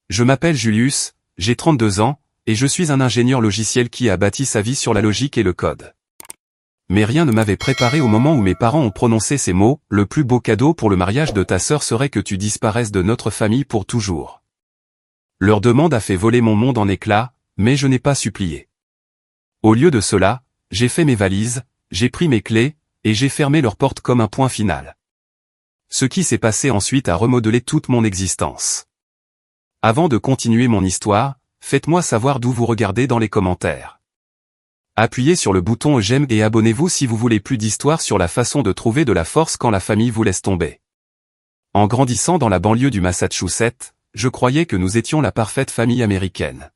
Je m'appelle Julius, j'ai 32 ans, et je suis un ingénieur logiciel qui a bâti sa vie sur la logique et le code. Mais rien ne m'avait préparé au moment où mes parents ont prononcé ces mots, le plus beau cadeau pour le mariage de ta sœur serait que tu disparaisses de notre famille pour toujours. Leur demande a fait voler mon monde en éclats, mais je n'ai pas supplié. Au lieu de cela, j'ai fait mes valises, j'ai pris mes clés, et j'ai fermé leurs portes comme un point final. Ce qui s'est passé ensuite a remodelé toute mon existence. Avant de continuer mon histoire, faites-moi savoir d'où vous regardez dans les commentaires. Appuyez sur le bouton j'aime et abonnez-vous si vous voulez plus d'histoires sur la façon de trouver de la force quand la famille vous laisse tomber. En grandissant dans la banlieue du Massachusetts, je croyais que nous étions la parfaite famille américaine.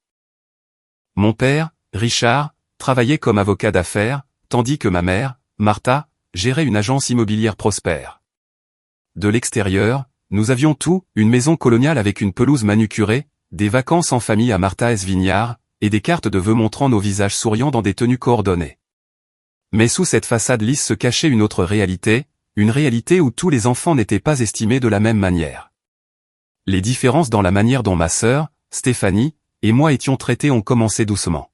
Mon père, Richard, travaillait comme avocat d'affaires, tandis que ma mère, Martha, gérait une agence immobilière prospère. De l'extérieur, nous avions tout, une maison coloniale avec une pelouse manucurée, des vacances en famille à Martha's Vineyard, et des cartes de vœux montrant nos visages souriants dans des tenues coordonnées. Mais sous cette façade lisse se cachait une autre réalité, une réalité où tous les enfants n'étaient pas estimés de la même manière. Les différences dans la manière dont ma sœur, Stéphanie, et moi étions traités ont commencé doucement.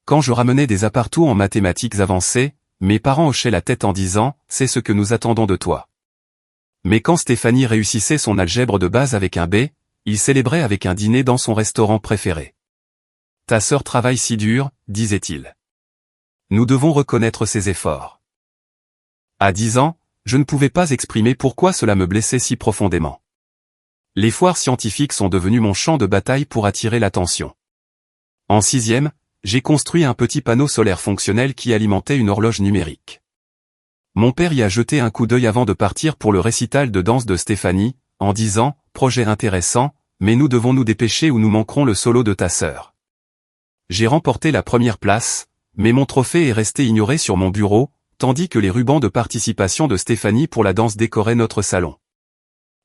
Quand je ramenais des appartous en mathématiques avancées, mes parents hochaient la tête en disant « c'est ce que nous attendons de toi ». Mais quand Stéphanie réussissait son algèbre de base avec un B, ils célébraient avec un dîner dans son restaurant préféré. « Ta sœur travaille si dur », disait-il. Nous devons reconnaître ses efforts. À 10 ans, je ne pouvais pas exprimer pourquoi cela me blessait si profondément. Les foires scientifiques sont devenues mon champ de bataille pour attirer l'attention. En 6e, j'ai construit un petit panneau solaire fonctionnel qui alimentait une horloge numérique. Mon père y a jeté un coup d'œil avant de partir pour le récital de danse de Stéphanie, en disant « projet intéressant, mais nous devons nous dépêcher ou nous manquerons le solo de ta sœur ». J'ai remporté la première place, mais mon trophée est resté ignoré sur mon bureau, tandis que les rubans de participation de Stéphanie pour la danse décoraient notre salon.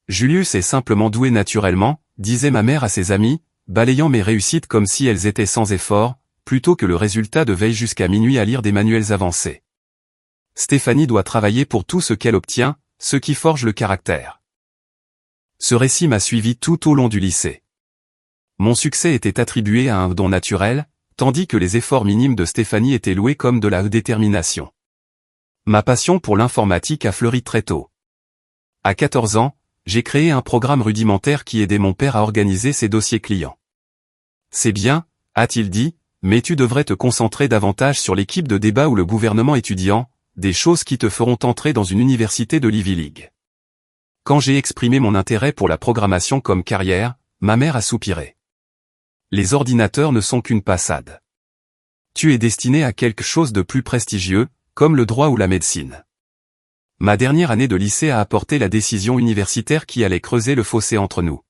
Julius est simplement doué naturellement, disait ma mère à ses amis, balayant mes réussites comme si elles étaient sans effort, plutôt que le résultat de veille jusqu'à minuit à lire des manuels avancés. Stéphanie doit travailler pour tout ce qu'elle obtient, ce qui forge le caractère. Ce récit m'a suivi tout au long du lycée. Mon succès était attribué à un don naturel, tandis que les efforts minimes de Stéphanie étaient loués comme de la détermination. Ma passion pour l'informatique a fleuri très tôt. À 14 ans, j'ai créé un programme rudimentaire qui aidait mon père à organiser ses dossiers clients. C'est bien, a-t-il dit, mais tu devrais te concentrer davantage sur l'équipe de débat ou le gouvernement étudiant, des choses qui te feront entrer dans une université de l'Ivy League. Quand j'ai exprimé mon intérêt pour la programmation comme carrière, ma mère a soupiré. Les ordinateurs ne sont qu'une passade. Tu es destiné à quelque chose de plus prestigieux, comme le droit ou la médecine. Ma dernière année de lycée a apporté la décision universitaire qui allait creuser le fossé entre nous.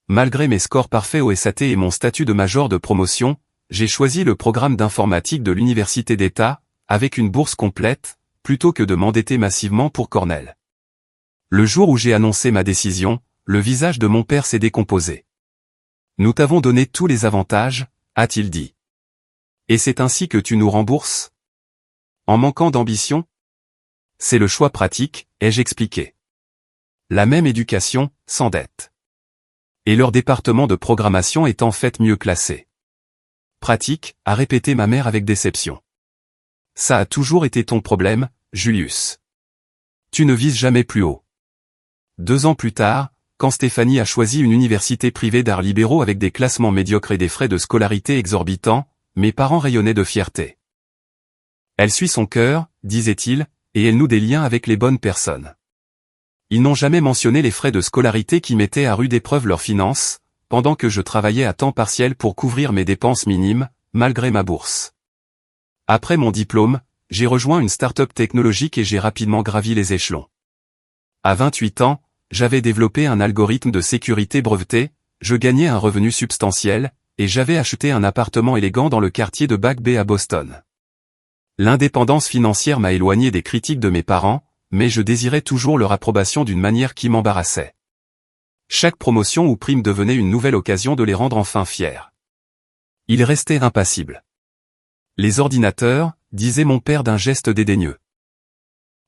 Malgré mes scores parfaits au SAT et mon statut de major de promotion, j'ai choisi le programme d'informatique de l'Université d'État, avec une bourse complète, plutôt que de m'endetter massivement pour Cornell. Le jour où j'ai annoncé ma décision, le visage de mon père s'est décomposé. Nous t'avons donné tous les avantages, a-t-il dit. Et c'est ainsi que tu nous rembourses? En manquant d'ambition? C'est le choix pratique, ai-je expliqué. La même éducation, sans dette. Et leur département de programmation est en fait mieux classé. Pratique, a répété ma mère avec déception. Ça a toujours été ton problème, Julius. Tu ne vises jamais plus haut. 2 ans plus tard, quand Stéphanie a choisi une université privée d'arts libéraux avec des classements médiocres et des frais de scolarité exorbitants, mes parents rayonnaient de fierté. Elle suit son cœur, disait-il, et elle noue des liens avec les bonnes personnes. Ils n'ont jamais mentionné les frais de scolarité qui mettaient à rude épreuve leurs finances, pendant que je travaillais à temps partiel pour couvrir mes dépenses minimes, malgré ma bourse. Après mon diplôme, j'ai rejoint une start-up technologique et j'ai rapidement gravi les échelons. À 28 ans, j'avais développé un algorithme de sécurité breveté, je gagnais un revenu substantiel, et j'avais acheté un appartement élégant dans le quartier de Back Bay à Boston. L'indépendance financière m'a éloigné des critiques de mes parents, mais je désirais toujours leur approbation d'une manière qui m'embarrassait. Chaque promotion ou prime devenait une nouvelle occasion de les rendre enfin fiers. Ils restaient impassibles. Les ordinateurs, disait mon père d'un geste dédaigneux.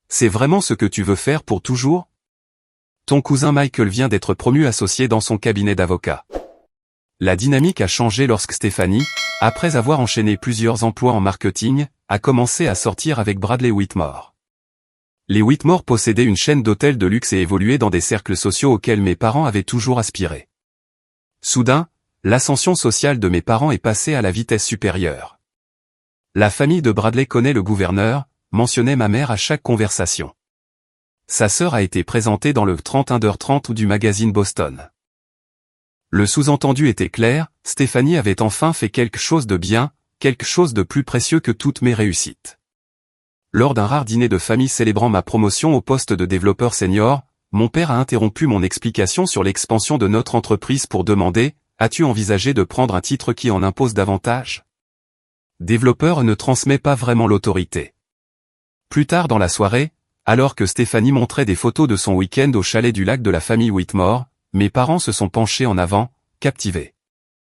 C'est vraiment ce que tu veux faire pour toujours? Ton cousin Michael vient d'être promu associé dans son cabinet d'avocat. La dynamique a changé lorsque Stéphanie, après avoir enchaîné plusieurs emplois en marketing, a commencé à sortir avec Bradley Whitmore. Les Whitmore possédaient une chaîne d'hôtels de luxe et évoluaient dans des cercles sociaux auxquels mes parents avaient toujours aspiré. Soudain, l'ascension sociale de mes parents est passée à la vitesse supérieure. La famille de Bradley connaît le gouverneur, mentionnait ma mère à chaque conversation. Sa sœur a été présentée dans le 31h30 du magazine Boston. Le sous-entendu était clair, Stéphanie avait enfin fait quelque chose de bien, quelque chose de plus précieux que toutes mes réussites. Lors d'un rare dîner de famille célébrant ma promotion au poste de développeur senior, mon père a interrompu mon explication sur l'expansion de notre entreprise pour demander « As-tu envisagé de prendre un titre qui en impose davantage ?» Développeur ne transmet pas vraiment l'autorité. Plus tard dans la soirée, alors que Stéphanie montrait des photos de son week-end au chalet du lac de la famille Whitmore, mes parents se sont penchés en avant, captivés.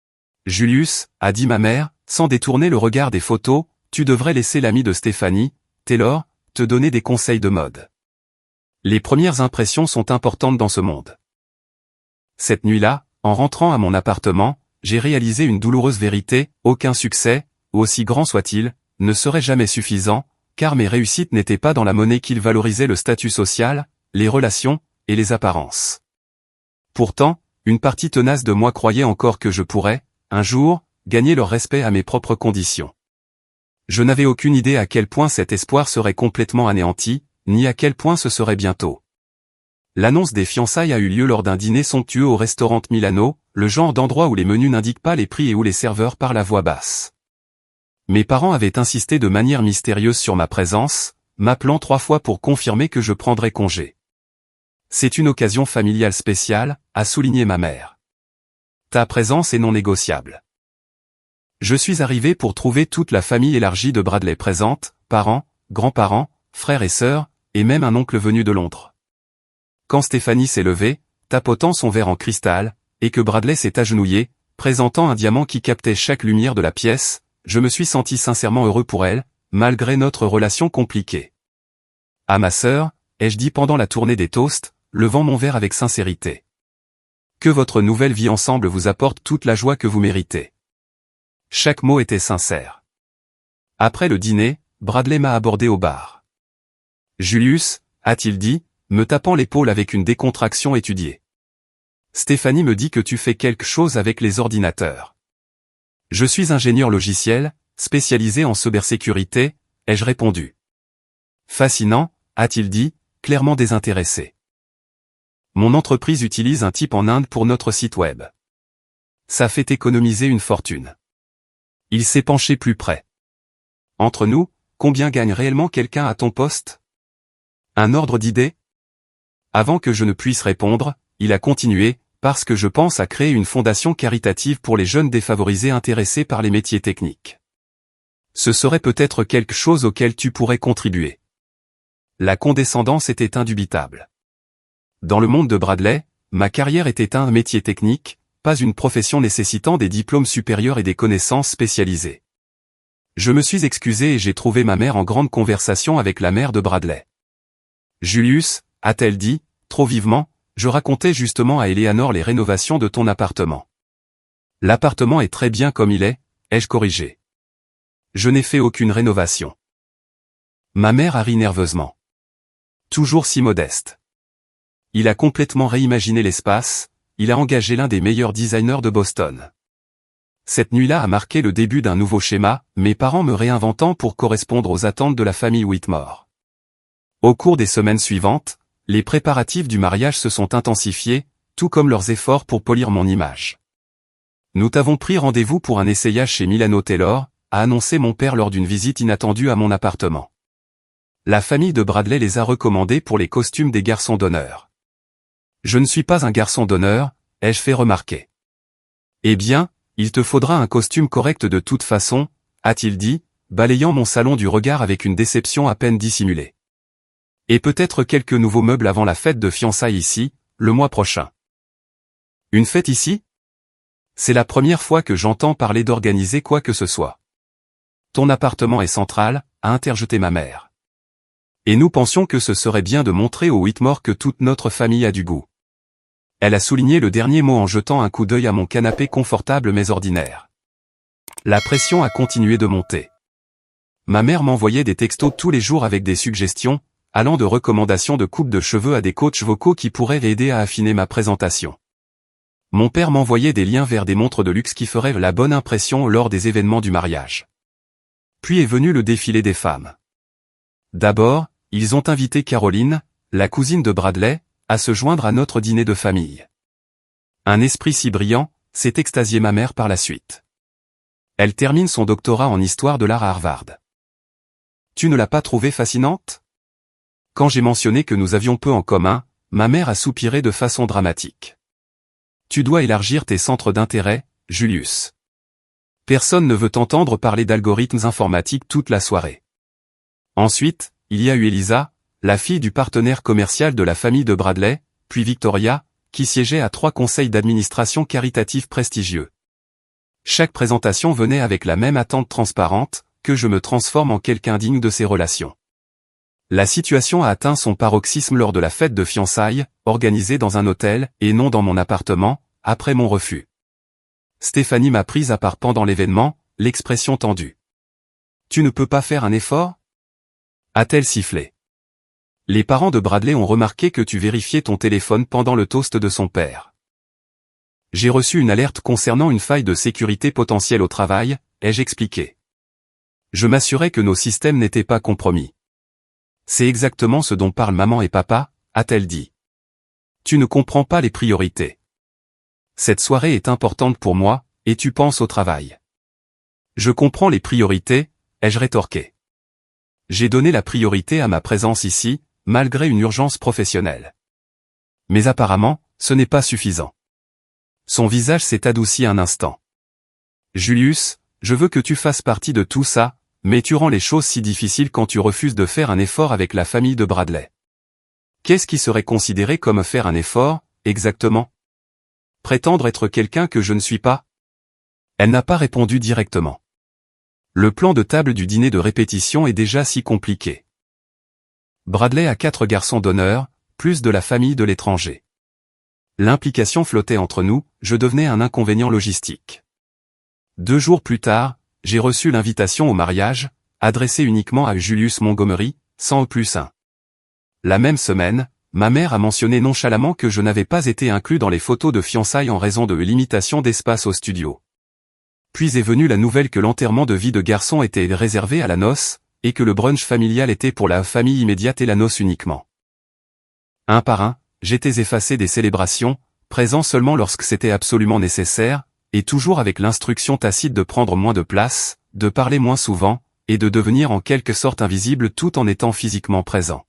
« Julius, a dit ma mère, sans détourner le regard des photos, tu devrais laisser l'ami de Stéphanie, Taylor, te donner des conseils de mode. Les premières impressions sont importantes dans ce monde. » Cette nuit-là, en rentrant à mon appartement, j'ai réalisé une douloureuse vérité, aucun succès, aussi grand soit-il, ne serait jamais suffisant, car mes réussites n'étaient pas dans la monnaie qu'ils valorisaient le statut social, les relations, et les apparences. Pourtant, une partie tenace de moi croyait encore que je pourrais, un jour, gagner leur respect à mes propres conditions. Je n'avais aucune idée à quel point cet espoir serait complètement anéanti, ni à quel point ce serait bientôt. L'annonce des fiançailles a eu lieu lors d'un dîner somptueux au restaurant Milano, le genre d'endroit où les menus n'indiquent pas les prix et où les serveurs parlent à voix basse. Mes parents avaient insisté de manière mystérieuse sur ma présence, m'appelant 3 fois pour confirmer que je prendrais congé. C'est une occasion familiale spéciale, a souligné ma mère. Ta présence est non négociable. Je suis arrivé pour trouver toute la famille élargie de Bradley présente, parents, grands-parents, frères et sœurs, et même un oncle venu de Londres. Quand Stéphanie s'est levée, tapotant son verre en cristal, et que Bradley s'est agenouillé, présentant un diamant qui captait chaque lumière de la pièce, je me suis senti sincèrement heureux pour elle, malgré notre relation compliquée. À ma sœur, ai-je dit pendant la tournée des toasts, levant mon verre avec sincérité. Que votre nouvelle vie ensemble vous apporte toute la joie que vous méritez. Chaque mot était sincère. Après le dîner, Bradley m'a abordé au bar. Julius, a-t-il dit, me tapant l'épaule avec une décontraction étudiée. Stéphanie me dit que tu fais quelque chose avec les ordinateurs. Je suis ingénieur logiciel, spécialisé en cybersécurité, ai-je répondu. Fascinant, a-t-il dit, clairement désintéressé. Mon entreprise utilise un type en Inde pour notre site web. Ça fait économiser une fortune. Il s'est penché plus près. Entre nous, combien gagne réellement quelqu'un à ton poste? Un ordre d'idée? Avant que je ne puisse répondre, il a continué, parce que je pense à créer une fondation caritative pour les jeunes défavorisés intéressés par les métiers techniques. Ce serait peut-être quelque chose auquel tu pourrais contribuer. La condescendance était indubitable. Dans le monde de Bradley, ma carrière était un métier technique, pas une profession nécessitant des diplômes supérieurs et des connaissances spécialisées. Je me suis excusé et j'ai trouvé ma mère en grande conversation avec la mère de Bradley. Julius, a-t-elle dit, trop vivement, je racontais justement à Eleanor les rénovations de ton appartement. L'appartement est très bien comme il est, ai-je corrigé. Je n'ai fait aucune rénovation. Ma mère a ri nerveusement. Toujours si modeste. Il a complètement réimaginé l'espace, il a engagé l'un des meilleurs designers de Boston. Cette nuit-là a marqué le début d'un nouveau schéma, mes parents me réinventant pour correspondre aux attentes de la famille Whitmore. Au cours des semaines suivantes, les préparatifs du mariage se sont intensifiés, tout comme leurs efforts pour polir mon image. Nous t'avons pris rendez-vous pour un essayage chez Milano Taylor, a annoncé mon père lors d'une visite inattendue à mon appartement. La famille de Bradley les a recommandés pour les costumes des garçons d'honneur. Je ne suis pas un garçon d'honneur, ai-je fait remarquer. Eh bien, il te faudra un costume correct de toute façon, a-t-il dit, balayant mon salon du regard avec une déception à peine dissimulée. Et peut-être quelques nouveaux meubles avant la fête de fiançailles ici, le mois prochain. Une fête ici? C'est la première fois que j'entends parler d'organiser quoi que ce soit. Ton appartement est central, a interjeté ma mère. Et nous pensions que ce serait bien de montrer aux Whitmore que toute notre famille a du goût. Elle a souligné le dernier mot en jetant un coup d'œil à mon canapé confortable mais ordinaire. La pression a continué de monter. Ma mère m'envoyait des textos tous les jours avec des suggestions, allant de recommandations de coupe de cheveux à des coachs vocaux qui pourraient aider à affiner ma présentation. Mon père m'envoyait des liens vers des montres de luxe qui feraient la bonne impression lors des événements du mariage. Puis est venu le défilé des femmes. D'abord, ils ont invité Caroline, la cousine de Bradley, à se joindre à notre dîner de famille. Un esprit si brillant, s'est extasié ma mère par la suite. Elle termine son doctorat en histoire de l'art à Harvard. Tu ne l'as pas trouvée fascinante? Quand j'ai mentionné que nous avions peu en commun, ma mère a soupiré de façon dramatique. Tu dois élargir tes centres d'intérêt, Julius. Personne ne veut entendre parler d'algorithmes informatiques toute la soirée. Ensuite, il y a eu Elisa, la fille du partenaire commercial de la famille de Bradley, puis Victoria, qui siégeait à 3 conseils d'administration caritatifs prestigieux. Chaque présentation venait avec la même attente transparente, que je me transforme en quelqu'un digne de ces relations. La situation a atteint son paroxysme lors de la fête de fiançailles, organisée dans un hôtel, et non dans mon appartement, après mon refus. Stéphanie m'a prise à part pendant l'événement, l'expression tendue. Tu ne peux pas faire un effort? A-t-elle sifflé? Les parents de Bradley ont remarqué que tu vérifiais ton téléphone pendant le toast de son père. J'ai reçu une alerte concernant une faille de sécurité potentielle au travail, ai-je expliqué. Je m'assurais que nos systèmes n'étaient pas compromis. C'est exactement ce dont parlent maman et papa, a-t-elle dit. Tu ne comprends pas les priorités. Cette soirée est importante pour moi, et tu penses au travail. Je comprends les priorités, ai-je rétorqué. J'ai donné la priorité à ma présence ici, malgré une urgence professionnelle. Mais apparemment, ce n'est pas suffisant. Son visage s'est adouci un instant. Julius, je veux que tu fasses partie de tout ça, mais tu rends les choses si difficiles quand tu refuses de faire un effort avec la famille de Bradley. Qu'est-ce qui serait considéré comme faire un effort, exactement? Prétendre être quelqu'un que je ne suis pas? Elle n'a pas répondu directement. Le plan de table du dîner de répétition est déjà si compliqué. Bradley a 4 garçons d'honneur, plus de la famille de l'étranger. L'implication flottait entre nous, je devenais un inconvénient logistique. 2 jours plus tard, j'ai reçu l'invitation au mariage, adressée uniquement à Julius Montgomery, sans E+1. La même semaine, ma mère a mentionné nonchalamment que je n'avais pas été inclus dans les photos de fiançailles en raison de limitation d'espace au studio. Puis est venue la nouvelle que l'enterrement de vie de garçon était réservé à la noce, et que le brunch familial était pour la famille immédiate et la noce uniquement. Un par un, j'étais effacé des célébrations, présent seulement lorsque c'était absolument nécessaire, et toujours avec l'instruction tacite de prendre moins de place, de parler moins souvent, et de devenir en quelque sorte invisible tout en étant physiquement présent.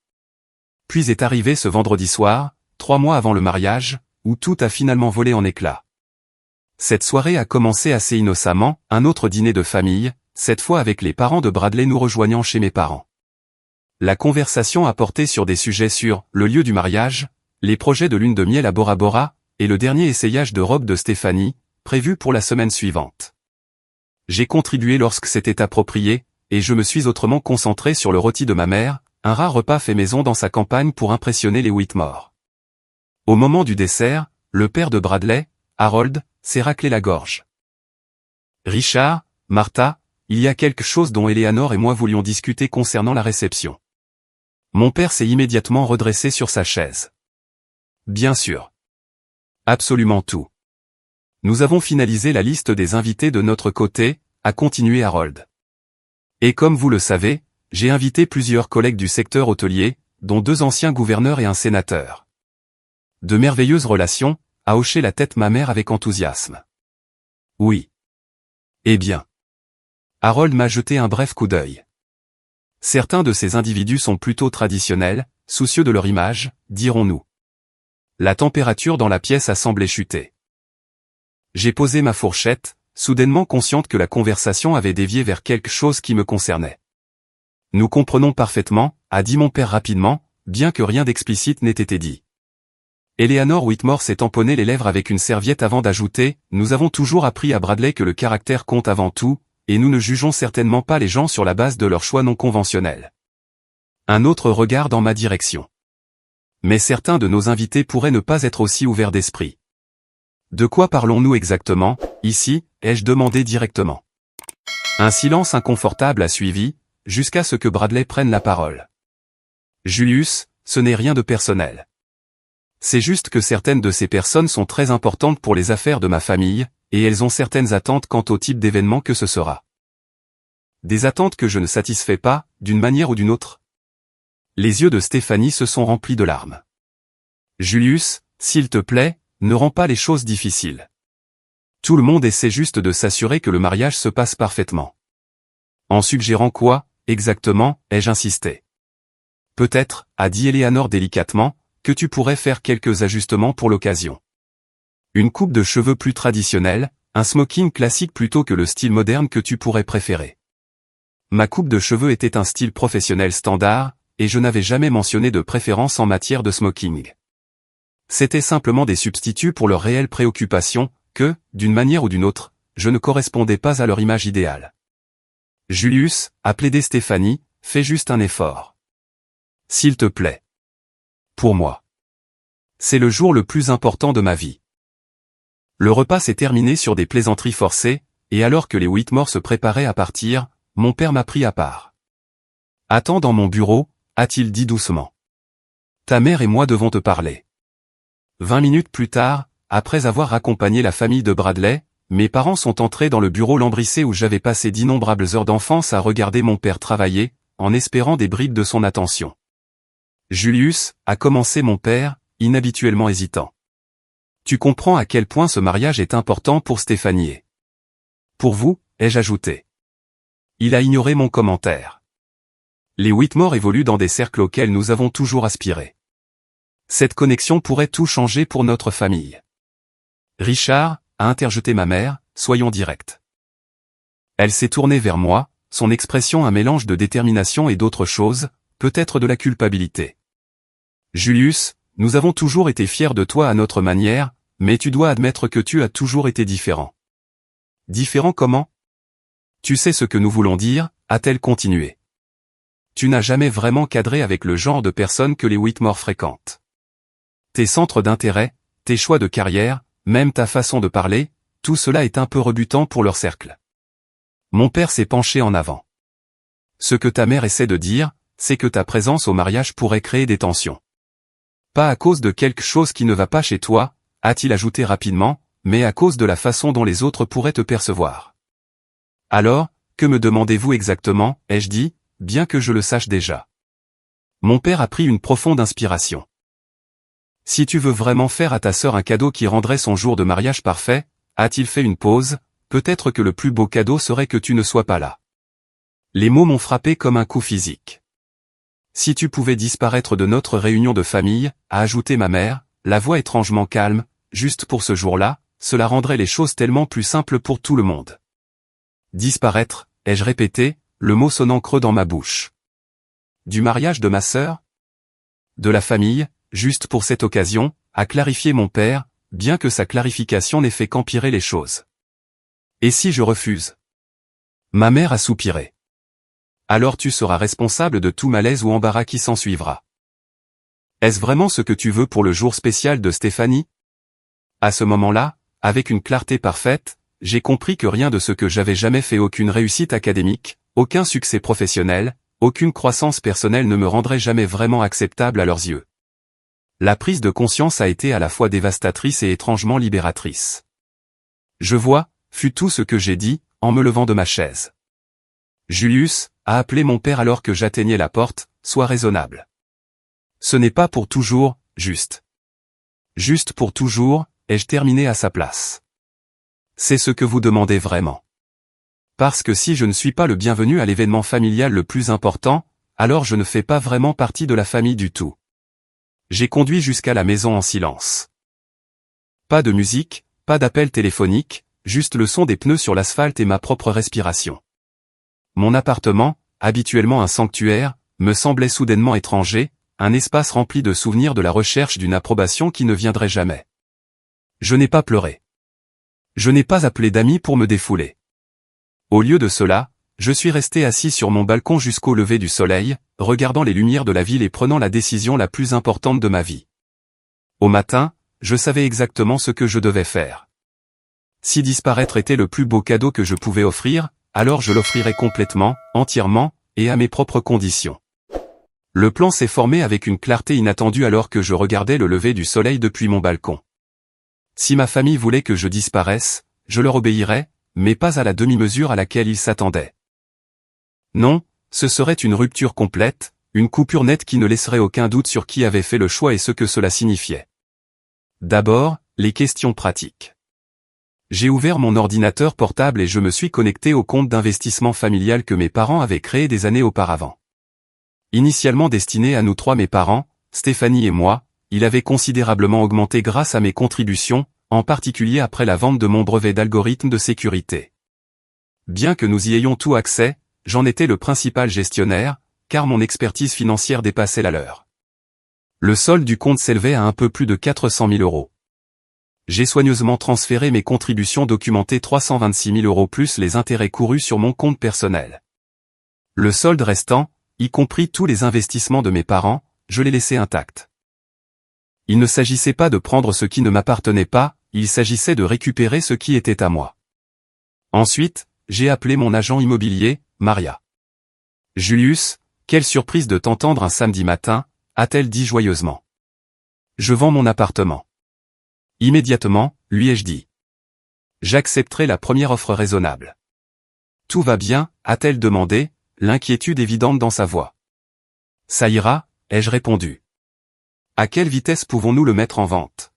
Puis est arrivé ce vendredi soir, 3 mois avant le mariage, où tout a finalement volé en éclats. Cette soirée a commencé assez innocemment, un autre dîner de famille, cette fois avec les parents de Bradley nous rejoignant chez mes parents. La conversation a porté sur des sujets sur le lieu du mariage, les projets de lune de miel à Bora Bora, et le dernier essayage de robe de Stéphanie, prévu pour la semaine suivante. J'ai contribué lorsque c'était approprié, et je me suis autrement concentré sur le rôti de ma mère, un rare repas fait maison dans sa campagne pour impressionner les Whitmore. Au moment du dessert, le père de Bradley, Harold, s'est raclé la gorge. Richard, Martha, il y a quelque chose dont Eleanor et moi voulions discuter concernant la réception. Mon père s'est immédiatement redressé sur sa chaise. Bien sûr. Absolument tout. Nous avons finalisé la liste des invités de notre côté, a continué Harold. Et comme vous le savez, j'ai invité plusieurs collègues du secteur hôtelier, dont 2 anciens gouverneurs et un sénateur. De merveilleuses relations, a hoché la tête ma mère avec enthousiasme. Oui. Eh bien. Harold m'a jeté un bref coup d'œil. Certains de ces individus sont plutôt traditionnels, soucieux de leur image, dirons-nous. La température dans la pièce a semblé chuter. J'ai posé ma fourchette, soudainement consciente que la conversation avait dévié vers quelque chose qui me concernait. Nous comprenons parfaitement, a dit mon père rapidement, bien que rien d'explicite n'ait été dit. Eleanor Whitmore s'est tamponné les lèvres avec une serviette avant d'ajouter, nous avons toujours appris à Bradley que le caractère compte avant tout, et nous ne jugeons certainement pas les gens sur la base de leurs choix non conventionnels. Un autre regard dans ma direction. Mais certains de nos invités pourraient ne pas être aussi ouverts d'esprit. De quoi parlons-nous exactement, ici, ai-je demandé directement. Un silence inconfortable a suivi, jusqu'à ce que Bradley prenne la parole. Julius, ce n'est rien de personnel. C'est juste que certaines de ces personnes sont très importantes pour les affaires de ma famille, et elles ont certaines attentes quant au type d'événement que ce sera. Des attentes que je ne satisfais pas, d'une manière ou d'une autre. Les yeux de Stéphanie se sont remplis de larmes. Julius, s'il te plaît, ne rends pas les choses difficiles. Tout le monde essaie juste de s'assurer que le mariage se passe parfaitement. En suggérant quoi, exactement, ai-je insisté. Peut-être, a dit Eleanor délicatement, que tu pourrais faire quelques ajustements pour l'occasion. Une coupe de cheveux plus traditionnelle, un smoking classique plutôt que le style moderne que tu pourrais préférer. Ma coupe de cheveux était un style professionnel standard, et je n'avais jamais mentionné de préférence en matière de smoking. C'étaient simplement des substituts pour leurs réelles préoccupations, que, d'une manière ou d'une autre, je ne correspondais pas à leur image idéale. Julius, a plaidé Stéphanie, fais juste un effort. S'il te plaît. Pour moi. C'est le jour le plus important de ma vie. Le repas s'est terminé sur des plaisanteries forcées, et alors que les Whitmore se préparaient à partir, mon père m'a pris à part. Attends dans mon bureau, a-t-il dit doucement. Ta mère et moi devons te parler. 20 minutes plus tard, après avoir accompagné la famille de Bradley, mes parents sont entrés dans le bureau lambrissé où j'avais passé d'innombrables heures d'enfance à regarder mon père travailler, en espérant des bribes de son attention. Julius, a commencé mon père, inhabituellement hésitant. Tu comprends à quel point ce mariage est important pour Stéphanie. Pour vous, ai-je ajouté. Il a ignoré mon commentaire. Les Whitmore évoluent dans des cercles auxquels nous avons toujours aspiré. Cette connexion pourrait tout changer pour notre famille. Richard, a interjeté ma mère, soyons directs. Elle s'est tournée vers moi, son expression un mélange de détermination et d'autre chose, peut-être de la culpabilité. Julius, nous avons toujours été fiers de toi à notre manière, mais tu dois admettre que tu as toujours été différent. Différent comment? Tu sais ce que nous voulons dire, a-t-elle continué. Tu n'as jamais vraiment cadré avec le genre de personnes que les Whitmore fréquentent. Tes centres d'intérêt, tes choix de carrière, même ta façon de parler, tout cela est un peu rebutant pour leur cercle. Mon père s'est penché en avant. Ce que ta mère essaie de dire, c'est que ta présence au mariage pourrait créer des tensions. Pas à cause de quelque chose qui ne va pas chez toi, a-t-il ajouté rapidement, mais à cause de la façon dont les autres pourraient te percevoir. Alors, que me demandez-vous exactement, ai-je dit, bien que je le sache déjà. Mon père a pris une profonde inspiration. Si tu veux vraiment faire à ta sœur un cadeau qui rendrait son jour de mariage parfait, a-t-il fait une pause, peut-être que le plus beau cadeau serait que tu ne sois pas là. Les mots m'ont frappé comme un coup physique. Si tu pouvais disparaître de notre réunion de famille, a ajouté ma mère, la voix étrangement calme, juste pour ce jour-là, cela rendrait les choses tellement plus simples pour tout le monde. Disparaître, ai-je répété, le mot sonnant creux dans ma bouche. Du mariage de ma sœur? De la famille, juste pour cette occasion, a clarifié mon père, bien que sa clarification n'ait fait qu'empirer les choses. Et si je refuse? Ma mère a soupiré. Alors tu seras responsable de tout malaise ou embarras qui s'ensuivra. Est-ce vraiment ce que tu veux pour le jour spécial de Stéphanie? À ce moment-là, avec une clarté parfaite, j'ai compris que rien de ce que j'avais jamais fait, aucune réussite académique, aucun succès professionnel, aucune croissance personnelle ne me rendrait jamais vraiment acceptable à leurs yeux. La prise de conscience a été à la fois dévastatrice et étrangement libératrice. Je vois, fut tout ce que j'ai dit, en me levant de ma chaise. Julius, a appelé mon père alors que j'atteignais la porte, sois raisonnable. Ce n'est pas pour toujours, juste. Juste pour toujours, ai-je terminé à sa place. C'est ce que vous demandez vraiment. Parce que si je ne suis pas le bienvenu à l'événement familial le plus important, alors je ne fais pas vraiment partie de la famille du tout. J'ai conduit jusqu'à la maison en silence. Pas de musique, pas d'appel téléphonique, juste le son des pneus sur l'asphalte et ma propre respiration. Mon appartement, habituellement un sanctuaire, me semblait soudainement étranger, un espace rempli de souvenirs de la recherche d'une approbation qui ne viendrait jamais. Je n'ai pas pleuré. Je n'ai pas appelé d'amis pour me défouler. Au lieu de cela, je suis resté assis sur mon balcon jusqu'au lever du soleil, regardant les lumières de la ville et prenant la décision la plus importante de ma vie. Au matin, je savais exactement ce que je devais faire. Si disparaître était le plus beau cadeau que je pouvais offrir, alors je l'offrirais complètement, entièrement, et à mes propres conditions. Le plan s'est formé avec une clarté inattendue alors que je regardais le lever du soleil depuis mon balcon. Si ma famille voulait que je disparaisse, je leur obéirais, mais pas à la demi-mesure à laquelle ils s'attendaient. Non, ce serait une rupture complète, une coupure nette qui ne laisserait aucun doute sur qui avait fait le choix et ce que cela signifiait. D'abord, les questions pratiques. J'ai ouvert mon ordinateur portable et je me suis connecté au compte d'investissement familial que mes parents avaient créé des années auparavant. Initialement destiné à nous trois, mes parents, Stéphanie et moi, il avait considérablement augmenté grâce à mes contributions, en particulier après la vente de mon brevet d'algorithme de sécurité. Bien que nous y ayons tout accès, j'en étais le principal gestionnaire, car mon expertise financière dépassait la leur. Le solde du compte s'élevait à un peu plus de 400 000 €. J'ai soigneusement transféré mes contributions documentées 326 000 € plus les intérêts courus sur mon compte personnel. Le solde restant, y compris tous les investissements de mes parents, je les laissais intacts. Il ne s'agissait pas de prendre ce qui ne m'appartenait pas, il s'agissait de récupérer ce qui était à moi. Ensuite, j'ai appelé mon agent immobilier, Maria. « Julius, quelle surprise de t'entendre un samedi matin », a-t-elle dit joyeusement. « Je vends mon appartement. » Immédiatement, lui ai-je dit. « J'accepterai la première offre raisonnable. »« Tout va bien ?» a-t-elle demandé, l'inquiétude évidente dans sa voix. « Ça ira » ai-je répondu. « À quelle vitesse pouvons-nous le mettre en vente ?»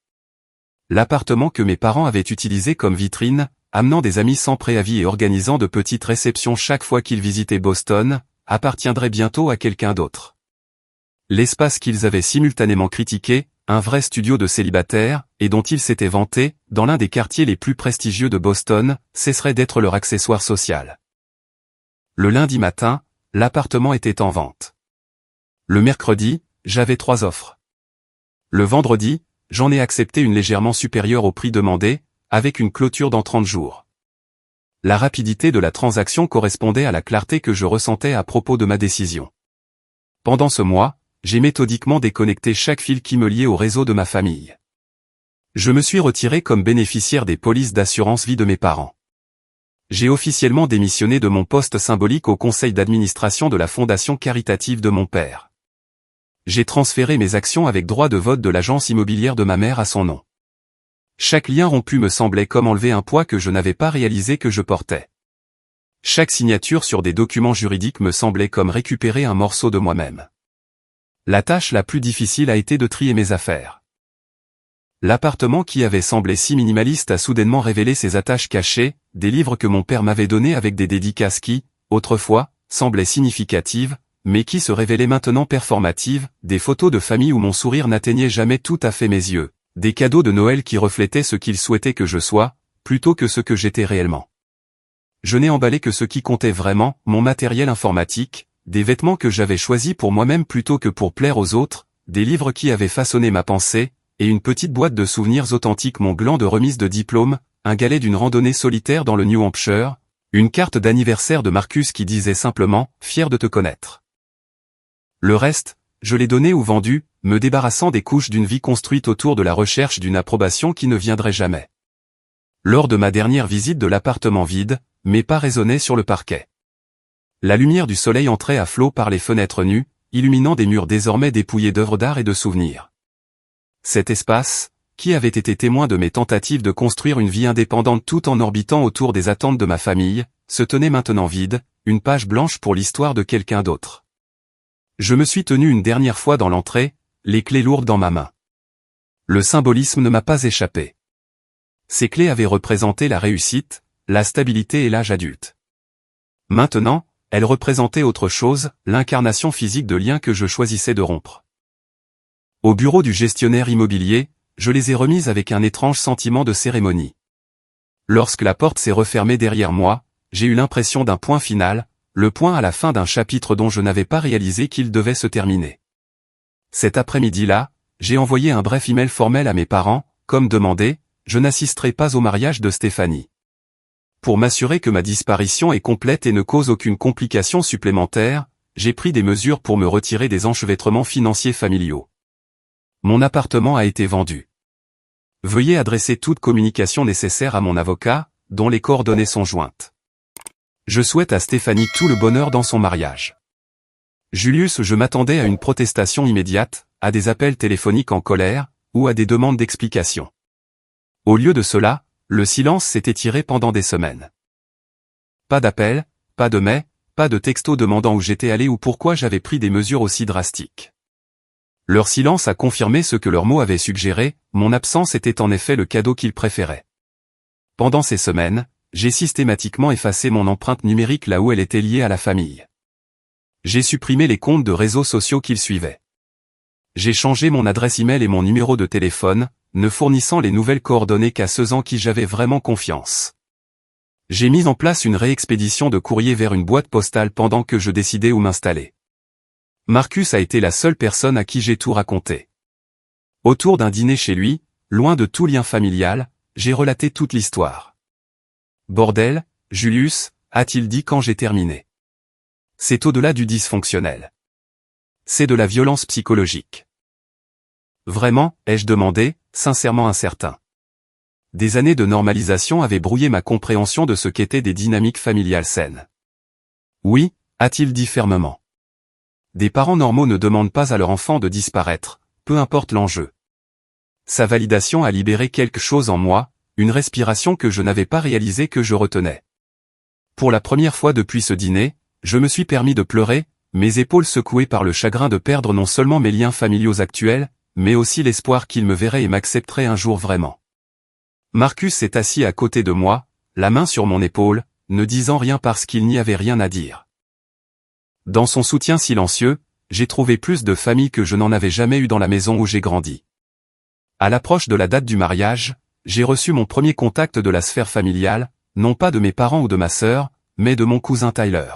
L'appartement que mes parents avaient utilisé comme vitrine, amenant des amis sans préavis et organisant de petites réceptions chaque fois qu'ils visitaient Boston, appartiendrait bientôt à quelqu'un d'autre. L'espace qu'ils avaient simultanément critiqué, un vrai studio de célibataires, et dont ils s'étaient vantés, dans l'un des quartiers les plus prestigieux de Boston, cesserait d'être leur accessoire social. Le lundi matin, l'appartement était en vente. Le mercredi, j'avais 3 offres. Le vendredi, j'en ai accepté une légèrement supérieure au prix demandé, avec une clôture dans 30 jours. La rapidité de la transaction correspondait à la clarté que je ressentais à propos de ma décision. Pendant ce mois, j'ai méthodiquement déconnecté chaque fil qui me liait au réseau de ma famille. Je me suis retiré comme bénéficiaire des polices d'assurance vie de mes parents. J'ai officiellement démissionné de mon poste symbolique au conseil d'administration de la fondation caritative de mon père. J'ai transféré mes actions avec droit de vote de l'agence immobilière de ma mère à son nom. Chaque lien rompu me semblait comme enlever un poids que je n'avais pas réalisé que je portais. Chaque signature sur des documents juridiques me semblait comme récupérer un morceau de moi-même. La tâche la plus difficile a été de trier mes affaires. L'appartement qui avait semblé si minimaliste a soudainement révélé ses attaches cachées, des livres que mon père m'avait donnés avec des dédicaces qui, autrefois, semblaient significatives, mais qui se révélaient maintenant performatives, des photos de famille où mon sourire n'atteignait jamais tout à fait mes yeux, des cadeaux de Noël qui reflétaient ce qu'il souhaitait que je sois, plutôt que ce que j'étais réellement. Je n'ai emballé que ce qui comptait vraiment, mon matériel informatique, des vêtements que j'avais choisis pour moi-même plutôt que pour plaire aux autres, des livres qui avaient façonné ma pensée, et une petite boîte de souvenirs authentiques, mon gland de remise de diplôme, un galet d'une randonnée solitaire dans le New Hampshire, une carte d'anniversaire de Marcus qui disait simplement « Fier de te connaître ». Le reste, je l'ai donné ou vendu, me débarrassant des couches d'une vie construite autour de la recherche d'une approbation qui ne viendrait jamais. Lors de ma dernière visite de l'appartement vide, mes pas résonnaient sur le parquet. La lumière du soleil entrait à flot par les fenêtres nues, illuminant des murs désormais dépouillés d'œuvres d'art et de souvenirs. Cet espace, qui avait été témoin de mes tentatives de construire une vie indépendante tout en orbitant autour des attentes de ma famille, se tenait maintenant vide, une page blanche pour l'histoire de quelqu'un d'autre. Je me suis tenu une dernière fois dans l'entrée, les clés lourdes dans ma main. Le symbolisme ne m'a pas échappé. Ces clés avaient représenté la réussite, la stabilité et l'âge adulte. Maintenant, elles représentaient autre chose, l'incarnation physique de liens que je choisissais de rompre. Au bureau du gestionnaire immobilier, je les ai remises avec un étrange sentiment de cérémonie. Lorsque la porte s'est refermée derrière moi, j'ai eu l'impression d'un point final, le point à la fin d'un chapitre dont je n'avais pas réalisé qu'il devait se terminer. Cet après-midi-là, j'ai envoyé un bref email formel à mes parents, comme demandé, je n'assisterai pas au mariage de Stéphanie. Pour m'assurer que ma disparition est complète et ne cause aucune complication supplémentaire, j'ai pris des mesures pour me retirer des enchevêtrements financiers familiaux. Mon appartement a été vendu. Veuillez adresser toute communication nécessaire à mon avocat, dont les coordonnées sont jointes. Je souhaite à Stéphanie tout le bonheur dans son mariage. Julius, je m'attendais à une protestation immédiate, à des appels téléphoniques en colère, ou à des demandes d'explications. Au lieu de cela, le silence s'est étiré pendant des semaines. Pas d'appel, pas de mail, pas de texto demandant où j'étais allé ou pourquoi j'avais pris des mesures aussi drastiques. Leur silence a confirmé ce que leurs mots avaient suggéré, mon absence était en effet le cadeau qu'ils préféraient. Pendant ces semaines, j'ai systématiquement effacé mon empreinte numérique là où elle était liée à la famille. J'ai supprimé les comptes de réseaux sociaux qu'ils suivaient. J'ai changé mon adresse email et mon numéro de téléphone, ne fournissant les nouvelles coordonnées qu'à ceux en qui j'avais vraiment confiance. J'ai mis en place une réexpédition de courrier vers une boîte postale pendant que je décidais où m'installer. Marcus a été la seule personne à qui j'ai tout raconté. Autour d'un dîner chez lui, loin de tout lien familial, j'ai relaté toute l'histoire. Bordel, Julius, a-t-il dit quand j'ai terminé. C'est au-delà du dysfonctionnel. C'est de la violence psychologique. Vraiment, ai-je demandé, sincèrement incertain. Des années de normalisation avaient brouillé ma compréhension de ce qu'étaient des dynamiques familiales saines. Oui, a-t-il dit fermement. Des parents normaux ne demandent pas à leur enfant de disparaître, peu importe l'enjeu. Sa validation a libéré quelque chose en moi, une respiration que je n'avais pas réalisé que je retenais. Pour la première fois depuis ce dîner, je me suis permis de pleurer, mes épaules secouées par le chagrin de perdre non seulement mes liens familiaux actuels, mais aussi l'espoir qu'ils me verraient et m'accepteraient un jour vraiment. Marcus s'est assis à côté de moi, la main sur mon épaule, ne disant rien parce qu'il n'y avait rien à dire. Dans son soutien silencieux, j'ai trouvé plus de famille que je n'en avais jamais eu dans la maison où j'ai grandi. À l'approche de la date du mariage, j'ai reçu mon premier contact de la sphère familiale, non pas de mes parents ou de ma sœur, mais de mon cousin Tyler.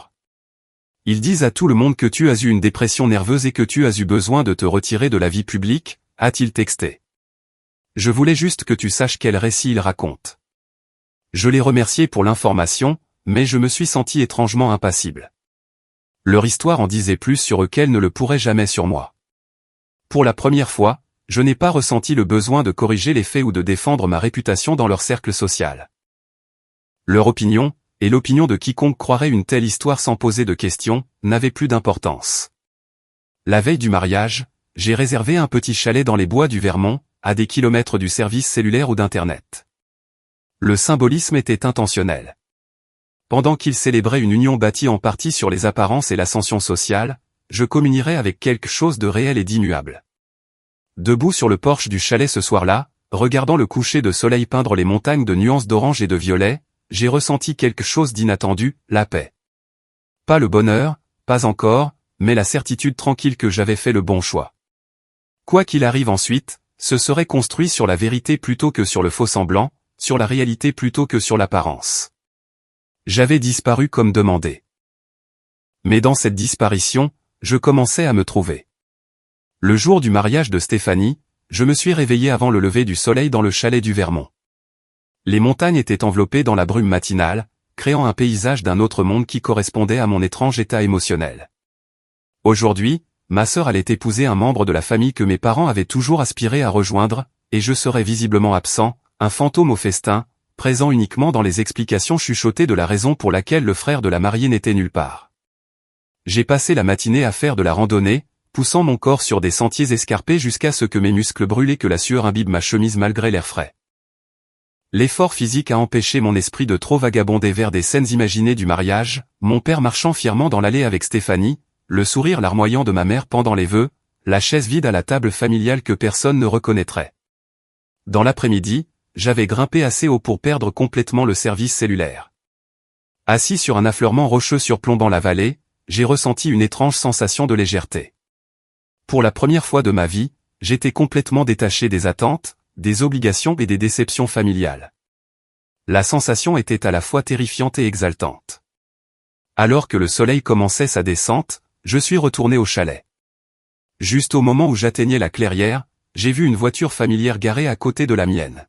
Ils disent à tout le monde que tu as eu une dépression nerveuse et que tu as eu besoin de te retirer de la vie publique, a-t-il texté. Je voulais juste que tu saches quel récit il raconte. Je l'ai remercié pour l'information, mais je me suis senti étrangement impassible. Leur histoire en disait plus sur eux qu'elle ne le pourrait jamais sur moi. Pour la première fois, je n'ai pas ressenti le besoin de corriger les faits ou de défendre ma réputation dans leur cercle social. Leur opinion, et l'opinion de quiconque croirait une telle histoire sans poser de questions, n'avait plus d'importance. La veille du mariage, j'ai réservé un petit chalet dans les bois du Vermont, à des kilomètres du service cellulaire ou d'Internet. Le symbolisme était intentionnel. Pendant qu'ils célébraient une union bâtie en partie sur les apparences et l'ascension sociale, je communierais avec quelque chose de réel et d'immuable. Debout sur le porche du chalet ce soir-là, regardant le coucher de soleil peindre les montagnes de nuances d'orange et de violet, j'ai ressenti quelque chose d'inattendu, la paix. Pas le bonheur, pas encore, mais la certitude tranquille que j'avais fait le bon choix. Quoi qu'il arrive ensuite, ce serait construit sur la vérité plutôt que sur le faux-semblant, sur la réalité plutôt que sur l'apparence. J'avais disparu comme demandé. Mais dans cette disparition, je commençais à me trouver. Le jour du mariage de Stéphanie, je me suis réveillé avant le lever du soleil dans le chalet du Vermont. Les montagnes étaient enveloppées dans la brume matinale, créant un paysage d'un autre monde qui correspondait à mon étrange état émotionnel. Aujourd'hui, ma sœur allait épouser un membre de la famille que mes parents avaient toujours aspiré à rejoindre, et je serais visiblement absent, un fantôme au festin, présent uniquement dans les explications chuchotées de la raison pour laquelle le frère de la mariée n'était nulle part. J'ai passé la matinée à faire de la randonnée, poussant mon corps sur des sentiers escarpés jusqu'à ce que mes muscles brûlent et que la sueur imbibe ma chemise malgré l'air frais. L'effort physique a empêché mon esprit de trop vagabonder vers des scènes imaginées du mariage, mon père marchant fièrement dans l'allée avec Stéphanie, le sourire larmoyant de ma mère pendant les vœux, la chaise vide à la table familiale que personne ne reconnaîtrait. Dans l'après-midi, j'avais grimpé assez haut pour perdre complètement le service cellulaire. Assis sur un affleurement rocheux surplombant la vallée, j'ai ressenti une étrange sensation de légèreté. Pour la première fois de ma vie, j'étais complètement détaché des attentes, des obligations et des déceptions familiales. La sensation était à la fois terrifiante et exaltante. Alors que le soleil commençait sa descente, je suis retourné au chalet. Juste au moment où j'atteignais la clairière, j'ai vu une voiture familière garée à côté de la mienne.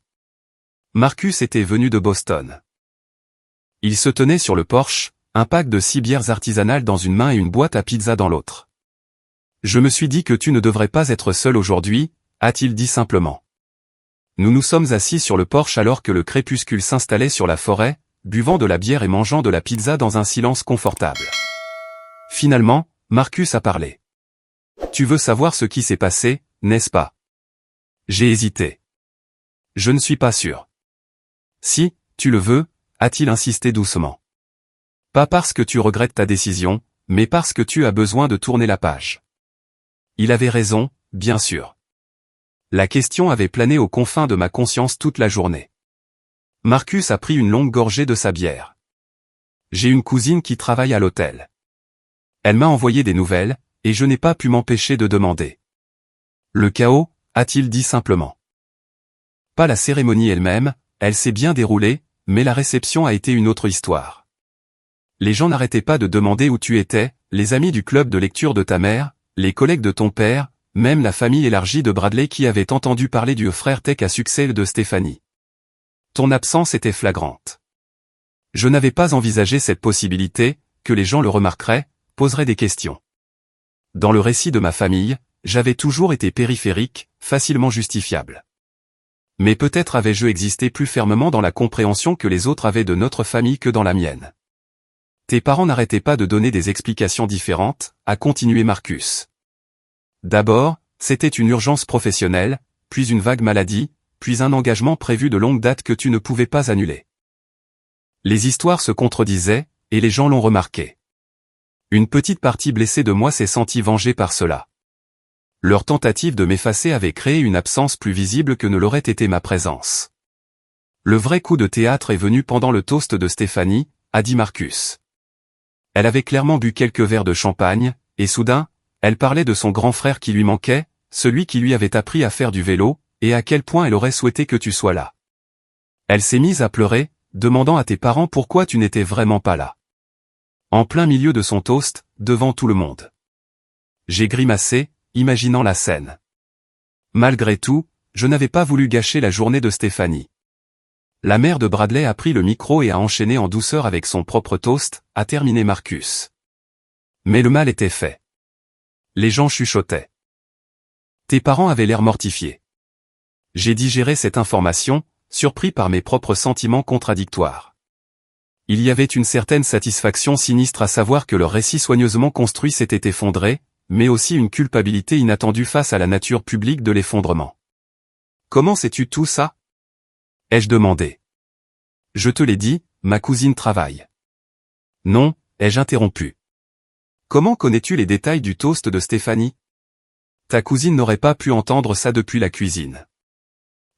Marcus était venu de Boston. Il se tenait sur le porche, un pack de 6 bières artisanales dans une main et une boîte à pizza dans l'autre. Je me suis dit que tu ne devrais pas être seul aujourd'hui, a-t-il dit simplement. Nous nous sommes assis sur le porche alors que le crépuscule s'installait sur la forêt, buvant de la bière et mangeant de la pizza dans un silence confortable. Finalement, Marcus a parlé. Tu veux savoir ce qui s'est passé, n'est-ce pas? J'ai hésité. Je ne suis pas sûr. Si, tu le veux, a-t-il insisté doucement. Pas parce que tu regrettes ta décision, mais parce que tu as besoin de tourner la page. Il avait raison, bien sûr. La question avait plané aux confins de ma conscience toute la journée. Marcus a pris une longue gorgée de sa bière. J'ai une cousine qui travaille à l'hôtel. Elle m'a envoyé des nouvelles, et je n'ai pas pu m'empêcher de demander. Le chaos, a-t-il dit simplement. Pas la cérémonie elle-même, elle s'est bien déroulée, mais la réception a été une autre histoire. Les gens n'arrêtaient pas de demander où tu étais, les amis du club de lecture de ta mère, les collègues de ton père, même la famille élargie de Bradley qui avait entendu parler du frère tech à succès de Stéphanie. Ton absence était flagrante. Je n'avais pas envisagé cette possibilité, que les gens le remarqueraient, poseraient des questions. Dans le récit de ma famille, j'avais toujours été périphérique, facilement justifiable. Mais peut-être avais-je existé plus fermement dans la compréhension que les autres avaient de notre famille que dans la mienne. Tes parents n'arrêtaient pas de donner des explications différentes, a continué Marcus. D'abord, c'était une urgence professionnelle, puis une vague maladie, puis un engagement prévu de longue date que tu ne pouvais pas annuler. Les histoires se contredisaient, et les gens l'ont remarqué. Une petite partie blessée de moi s'est sentie vengée par cela. Leur tentative de m'effacer avait créé une absence plus visible que ne l'aurait été ma présence. Le vrai coup de théâtre est venu pendant le toast de Stéphanie, a dit Marcus. Elle avait clairement bu quelques verres de champagne, et soudain, elle parlait de son grand frère qui lui manquait, celui qui lui avait appris à faire du vélo, et à quel point elle aurait souhaité que tu sois là. Elle s'est mise à pleurer, demandant à tes parents pourquoi tu n'étais vraiment pas là. En plein milieu de son toast, devant tout le monde. J'ai grimacé, imaginant la scène. Malgré tout, je n'avais pas voulu gâcher la journée de Stéphanie. La mère de Bradley a pris le micro et a enchaîné en douceur avec son propre toast, a terminé Marcus. Mais le mal était fait. Les gens chuchotaient. Tes parents avaient l'air mortifiés. J'ai digéré cette information, surpris par mes propres sentiments contradictoires. Il y avait une certaine satisfaction sinistre à savoir que leur récit soigneusement construit s'était effondré, mais aussi une culpabilité inattendue face à la nature publique de l'effondrement. Comment sais-tu tout ça? Ai-je demandé. Je te l'ai dit, ma cousine travaille. Non, ai-je interrompu. Comment connais-tu les détails du toast de Stéphanie? Ta cousine n'aurait pas pu entendre ça depuis la cuisine.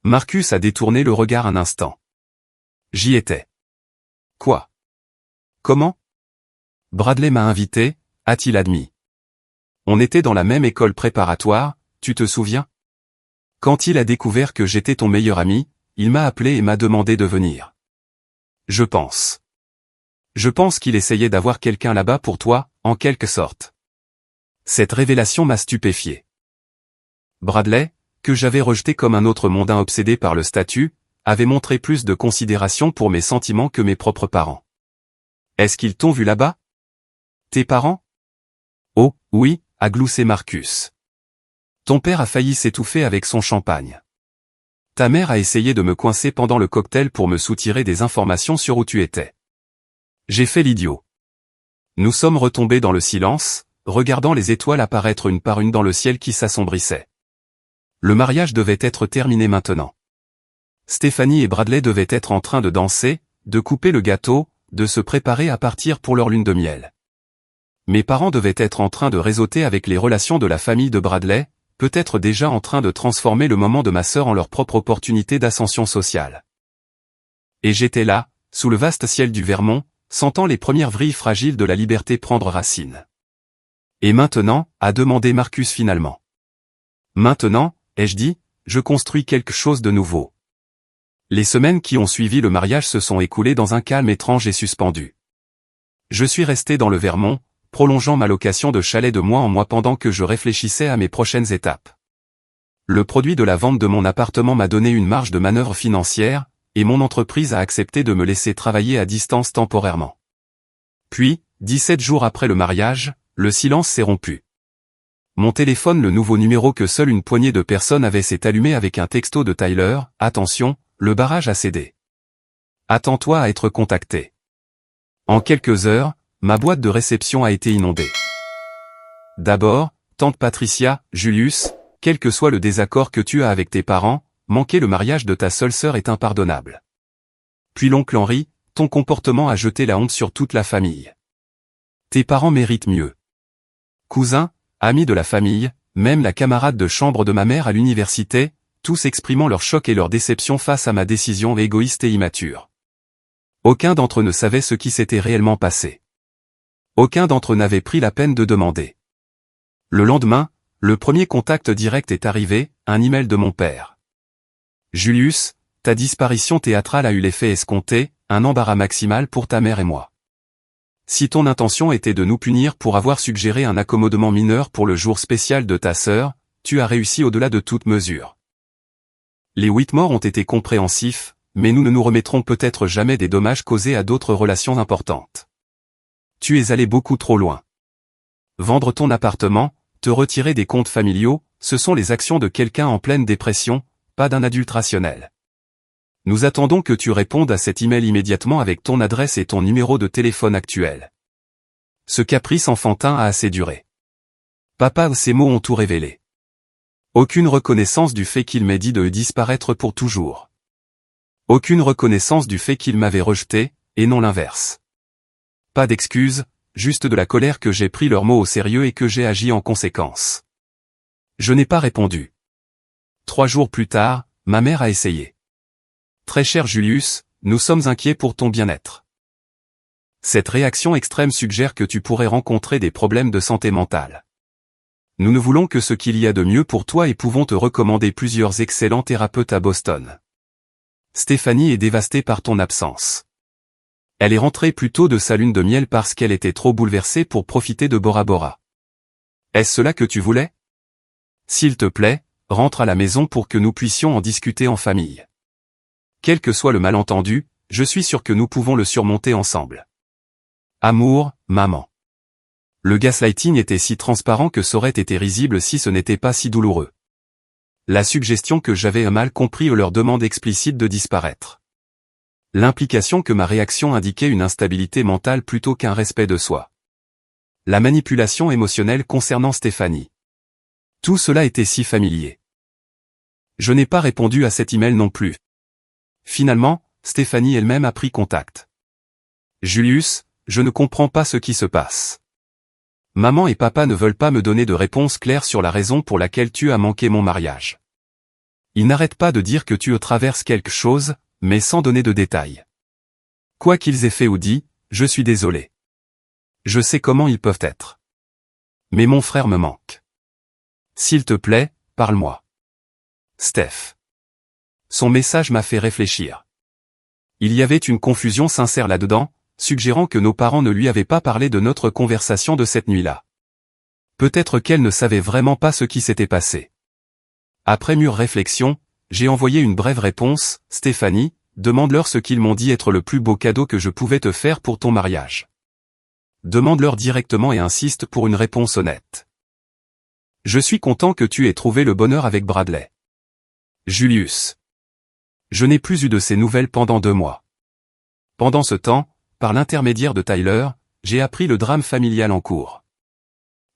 Marcus a détourné le regard un instant. J'y étais. Quoi? Comment? Bradley m'a invité, a-t-il admis. On était dans la même école préparatoire, tu te souviens? Quand il a découvert que j'étais ton meilleur ami, il m'a appelé et m'a demandé de venir. Je pense qu'il essayait d'avoir quelqu'un là-bas pour toi, en quelque sorte. Cette révélation m'a stupéfié. Bradley, que j'avais rejeté comme un autre mondain obsédé par le statut, avait montré plus de considération pour mes sentiments que mes propres parents. Est-ce qu'ils t'ont vu là-bas? Tes parents? Oh, oui, a gloussé Marcus. Ton père a failli s'étouffer avec son champagne. Ta mère a essayé de me coincer pendant le cocktail pour me soutirer des informations sur où tu étais. J'ai fait l'idiot. Nous sommes retombés dans le silence, regardant les étoiles apparaître une par une dans le ciel qui s'assombrissait. Le mariage devait être terminé maintenant. Stéphanie et Bradley devaient être en train de danser, de couper le gâteau, de se préparer à partir pour leur lune de miel. Mes parents devaient être en train de réseauter avec les relations de la famille de Bradley, peut-être déjà en train de transformer le moment de ma sœur en leur propre opportunité d'ascension sociale. Et j'étais là, sous le vaste ciel du Vermont, sentant les premières vrilles fragiles de la liberté prendre racine. Et maintenant, a demandé Marcus finalement. Maintenant, ai-je dit, je construis quelque chose de nouveau. Les semaines qui ont suivi le mariage se sont écoulées dans un calme étrange et suspendu. Je suis resté dans le Vermont, prolongeant ma location de chalet de mois en mois pendant que je réfléchissais à mes prochaines étapes. Le produit de la vente de mon appartement m'a donné une marge de manœuvre financière, et mon entreprise a accepté de me laisser travailler à distance temporairement. Puis, 17 jours après le mariage, le silence s'est rompu. Mon téléphone, le nouveau numéro que seule une poignée de personnes avaient, s'est allumé avec un texto de Tyler: « Attention, le barrage a cédé. Attends-toi à être contacté. » En quelques heures, ma boîte de réception a été inondée. D'abord, tante Patricia: « Julius, quel que soit le désaccord que tu as avec tes parents, manquer le mariage de ta seule sœur est impardonnable. » Puis l'oncle Henri: « Ton comportement a jeté la honte sur toute la famille. Tes parents méritent mieux. » Cousins, amis de la famille, même la camarade de chambre de ma mère à l'université, tous exprimant leur choc et leur déception face à ma décision égoïste et immature. Aucun d'entre eux ne savait ce qui s'était réellement passé. Aucun d'entre eux n'avait pris la peine de demander. Le lendemain, le premier contact direct est arrivé, un email de mon père. « Julius, ta disparition théâtrale a eu l'effet escompté, un embarras maximal pour ta mère et moi. Si ton intention était de nous punir pour avoir suggéré un accommodement mineur pour le jour spécial de ta sœur, tu as réussi au-delà de toute mesure. Les Whitmore ont été compréhensifs, mais nous ne nous remettrons peut-être jamais des dommages causés à d'autres relations importantes. Tu es allé beaucoup trop loin. Vendre ton appartement, te retirer des comptes familiaux, ce sont les actions de quelqu'un en pleine dépression, pas d'un adulte rationnel. Nous attendons que tu répondes à cet email immédiatement avec ton adresse et ton numéro de téléphone actuel. » Ce caprice enfantin a assez duré. Papa, ces mots ont tout révélé. Aucune reconnaissance du fait qu'il m'ait dit de disparaître pour toujours. Aucune reconnaissance du fait qu'il m'avait rejeté, et non l'inverse. Pas d'excuses, juste de la colère que j'ai pris leurs mots au sérieux et que j'ai agi en conséquence. Je n'ai pas répondu. 3 jours plus tard, ma mère a essayé. « Très cher Julius, nous sommes inquiets pour ton bien-être. Cette réaction extrême suggère que tu pourrais rencontrer des problèmes de santé mentale. Nous ne voulons que ce qu'il y a de mieux pour toi et pouvons te recommander plusieurs excellents thérapeutes à Boston. Stéphanie est dévastée par ton absence. Elle est rentrée plus tôt de sa lune de miel parce qu'elle était trop bouleversée pour profiter de Bora Bora. Est-ce cela que tu voulais? S'il te plaît, rentre à la maison pour que nous puissions en discuter en famille. Quel que soit le malentendu, je suis sûr que nous pouvons le surmonter ensemble. Amour, maman. » Le gaslighting était si transparent que ça aurait été risible si ce n'était pas si douloureux. La suggestion que j'avais mal compris leur demande explicite de disparaître. L'implication que ma réaction indiquait une instabilité mentale plutôt qu'un respect de soi. La manipulation émotionnelle concernant Stéphanie. Tout cela était si familier. Je n'ai pas répondu à cet email non plus. Finalement, Stéphanie elle-même a pris contact. « Julius, je ne comprends pas ce qui se passe. Maman et papa ne veulent pas me donner de réponse claire sur la raison pour laquelle tu as manqué mon mariage. Ils n'arrêtent pas de dire que tu traverses quelque chose, mais sans donner de détails. Quoi qu'ils aient fait ou dit, je suis désolé. Je sais comment ils peuvent être. Mais mon frère me manque. S'il te plaît, parle-moi. Steph. » Son message m'a fait réfléchir. Il y avait une confusion sincère là-dedans, suggérant que nos parents ne lui avaient pas parlé de notre conversation de cette nuit-là. Peut-être qu'elle ne savait vraiment pas ce qui s'était passé. Après mûre réflexion, j'ai envoyé une brève réponse: « Stéphanie, demande-leur ce qu'ils m'ont dit être le plus beau cadeau que je pouvais te faire pour ton mariage. Demande-leur directement et insiste pour une réponse honnête. Je suis content que tu aies trouvé le bonheur avec Bradley. Julius. » Je n'ai plus eu de ces nouvelles pendant 2 mois. Pendant ce temps, par l'intermédiaire de Tyler, j'ai appris le drame familial en cours.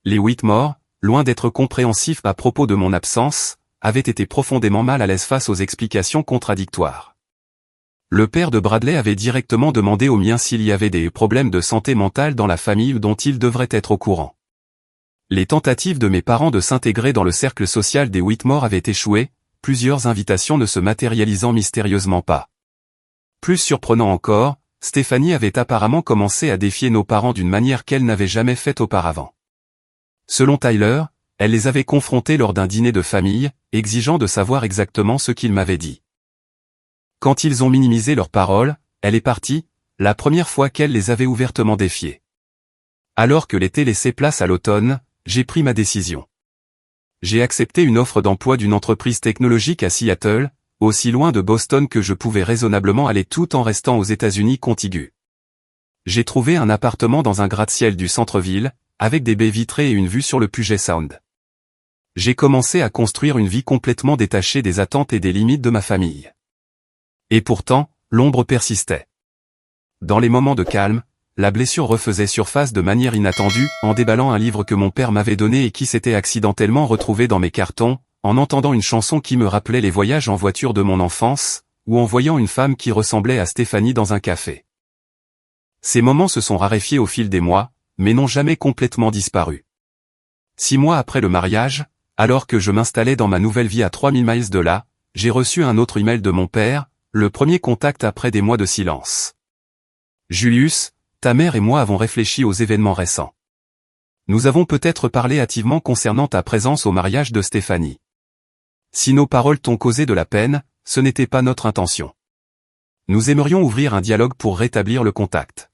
Les Whitmore, loin d'être compréhensifs à propos de mon absence, avaient été profondément mal à l'aise face aux explications contradictoires. Le père de Bradley avait directement demandé au mien s'il y avait des problèmes de santé mentale dans la famille dont il devrait être au courant. Les tentatives de mes parents de s'intégrer dans le cercle social des Whitmore avaient échoué, plusieurs invitations ne se matérialisant mystérieusement pas. Plus surprenant encore, Stéphanie avait apparemment commencé à défier nos parents d'une manière qu'elle n'avait jamais faite auparavant. Selon Tyler, elle les avait confrontés lors d'un dîner de famille, exigeant de savoir exactement ce qu'ils m'avaient dit. Quand ils ont minimisé leurs paroles, elle est partie, la première fois qu'elle les avait ouvertement défiés. Alors que l'été laissait place à l'automne, j'ai pris ma décision. J'ai accepté une offre d'emploi d'une entreprise technologique à Seattle, aussi loin de Boston que je pouvais raisonnablement aller tout en restant aux États-Unis contigus. J'ai trouvé un appartement dans un gratte-ciel du centre-ville, avec des baies vitrées et une vue sur le Puget Sound. J'ai commencé à construire une vie complètement détachée des attentes et des limites de ma famille. Et pourtant, l'ombre persistait. Dans les moments de calme, la blessure refaisait surface de manière inattendue, en déballant un livre que mon père m'avait donné et qui s'était accidentellement retrouvé dans mes cartons, en entendant une chanson qui me rappelait les voyages en voiture de mon enfance, ou en voyant une femme qui ressemblait à Stéphanie dans un café. Ces moments se sont raréfiés au fil des mois, mais n'ont jamais complètement disparu. 6 mois après le mariage, alors que je m'installais dans ma nouvelle vie à 3000 miles de là, j'ai reçu un autre email de mon père, le premier contact après des mois de silence. Julius, ta mère et moi avons réfléchi aux événements récents. Nous avons peut-être parlé hâtivement concernant ta présence au mariage de Stéphanie. Si nos paroles t'ont causé de la peine, ce n'était pas notre intention. Nous aimerions ouvrir un dialogue pour rétablir le contact.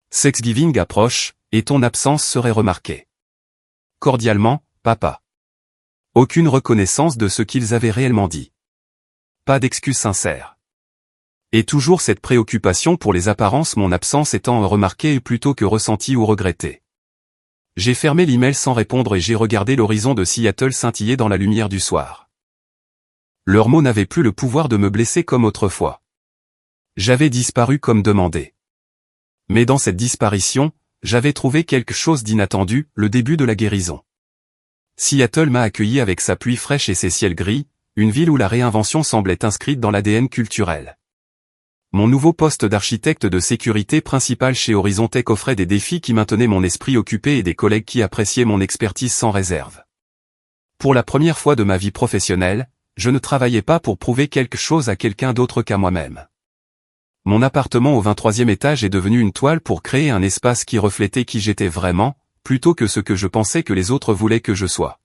Thanksgiving approche, et ton absence serait remarquée. Cordialement, papa. Aucune reconnaissance de ce qu'ils avaient réellement dit. Pas d'excuses sincères. Et toujours cette préoccupation pour les apparences, mon absence étant remarquée plutôt que ressentie ou regrettée. J'ai fermé l'email sans répondre et j'ai regardé l'horizon de Seattle scintiller dans la lumière du soir. Leurs mots n'avaient plus le pouvoir de me blesser comme autrefois. J'avais disparu comme demandé. Mais dans cette disparition, j'avais trouvé quelque chose d'inattendu, le début de la guérison. Seattle m'a accueilli avec sa pluie fraîche et ses ciels gris, une ville où la réinvention semblait inscrite dans l'ADN culturel. Mon nouveau poste d'architecte de sécurité principal chez Horizon Tech offrait des défis qui maintenaient mon esprit occupé et des collègues qui appréciaient mon expertise sans réserve. Pour la première fois de ma vie professionnelle, je ne travaillais pas pour prouver quelque chose à quelqu'un d'autre qu'à moi-même. Mon appartement au 23e étage est devenu une toile pour créer un espace qui reflétait qui j'étais vraiment, plutôt que ce que je pensais que les autres voulaient que je sois.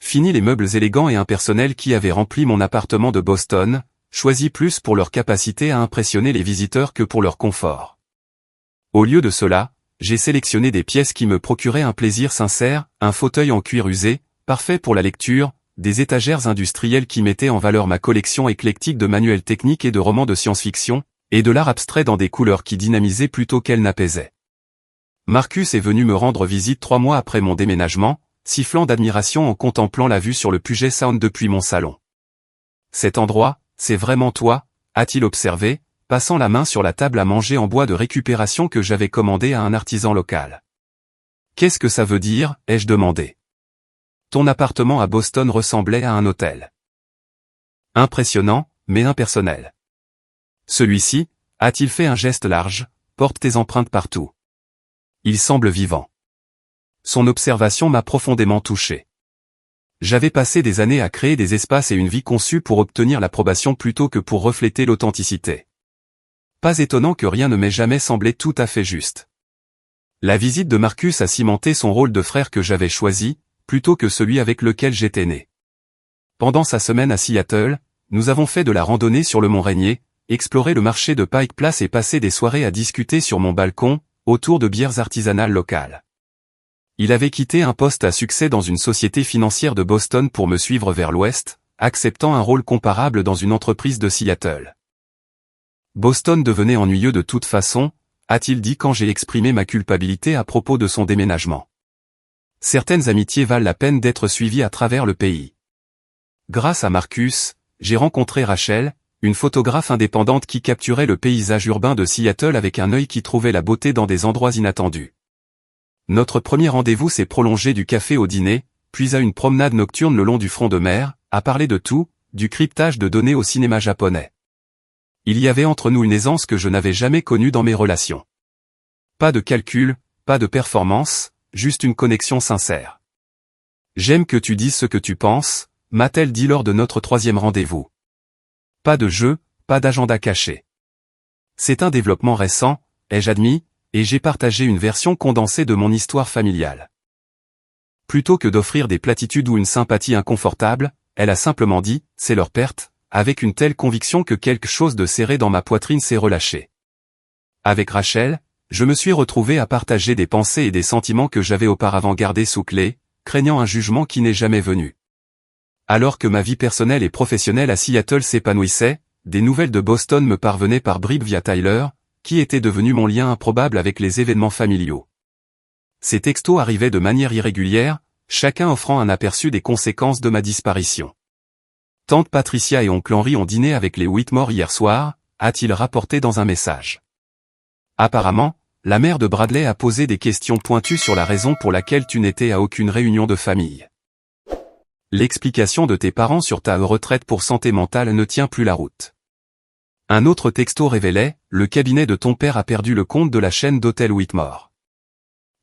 Fini les meubles élégants et impersonnels qui avaient rempli mon appartement de Boston, choisis plus pour leur capacité à impressionner les visiteurs que pour leur confort. Au lieu de cela, j'ai sélectionné des pièces qui me procuraient un plaisir sincère, un fauteuil en cuir usé, parfait pour la lecture, des étagères industrielles qui mettaient en valeur ma collection éclectique de manuels techniques et de romans de science-fiction, et de l'art abstrait dans des couleurs qui dynamisaient plutôt qu'elles n'apaisaient. Marcus est venu me rendre visite 3 mois après mon déménagement, sifflant d'admiration en contemplant la vue sur le Puget Sound depuis mon salon. Cet endroit, c'est vraiment toi, a-t-il observé, passant la main sur la table à manger en bois de récupération que j'avais commandé à un artisan local. Qu'est-ce que ça veut dire, ai-je demandé. Ton appartement à Boston ressemblait à un hôtel. Impressionnant, mais impersonnel. Celui-ci, a-t-il fait un geste large, porte tes empreintes partout. Il semble vivant. Son observation m'a profondément touché. J'avais passé des années à créer des espaces et une vie conçue pour obtenir l'approbation plutôt que pour refléter l'authenticité. Pas étonnant que rien ne m'ait jamais semblé tout à fait juste. La visite de Marcus a cimenté son rôle de frère que j'avais choisi, plutôt que celui avec lequel j'étais né. Pendant sa semaine à Seattle, nous avons fait de la randonnée sur le mont Rainier, exploré le marché de Pike Place et passé des soirées à discuter sur mon balcon, autour de bières artisanales locales. Il avait quitté un poste à succès dans une société financière de Boston pour me suivre vers l'ouest, acceptant un rôle comparable dans une entreprise de Seattle. Boston devenait ennuyeux de toute façon, a-t-il dit quand j'ai exprimé ma culpabilité à propos de son déménagement. Certaines amitiés valent la peine d'être suivies à travers le pays. Grâce à Marcus, j'ai rencontré Rachel, une photographe indépendante qui capturait le paysage urbain de Seattle avec un œil qui trouvait la beauté dans des endroits inattendus. Notre premier rendez-vous s'est prolongé du café au dîner, puis à une promenade nocturne le long du front de mer, à parler de tout, du cryptage de données au cinéma japonais. Il y avait entre nous une aisance que je n'avais jamais connue dans mes relations. Pas de calcul, pas de performance, juste une connexion sincère. J'aime que tu dises ce que tu penses, m'a-t-elle dit lors de notre 3e rendez-vous. Pas de jeu, pas d'agenda caché. C'est un développement récent, ai-je admis, et j'ai partagé une version condensée de mon histoire familiale. Plutôt que d'offrir des platitudes ou une sympathie inconfortable, elle a simplement dit, c'est leur perte, avec une telle conviction que quelque chose de serré dans ma poitrine s'est relâché. Avec Rachel, je me suis retrouvé à partager des pensées et des sentiments que j'avais auparavant gardés sous clé, craignant un jugement qui n'est jamais venu. Alors que ma vie personnelle et professionnelle à Seattle s'épanouissait, des nouvelles de Boston me parvenaient par bribes via Tyler, qui était devenu mon lien improbable avec les événements familiaux. Ces textos arrivaient de manière irrégulière, chacun offrant un aperçu des conséquences de ma disparition. Tante Patricia et oncle Henry ont dîné avec les Whitmore hier soir, a-t-il rapporté dans un message. Apparemment, la mère de Bradley a posé des questions pointues sur la raison pour laquelle tu n'étais à aucune réunion de famille. L'explication de tes parents sur ta retraite pour santé mentale ne tient plus la route. Un autre texto révélait, le cabinet de ton père a perdu le compte de la chaîne d'hôtel Whitmore.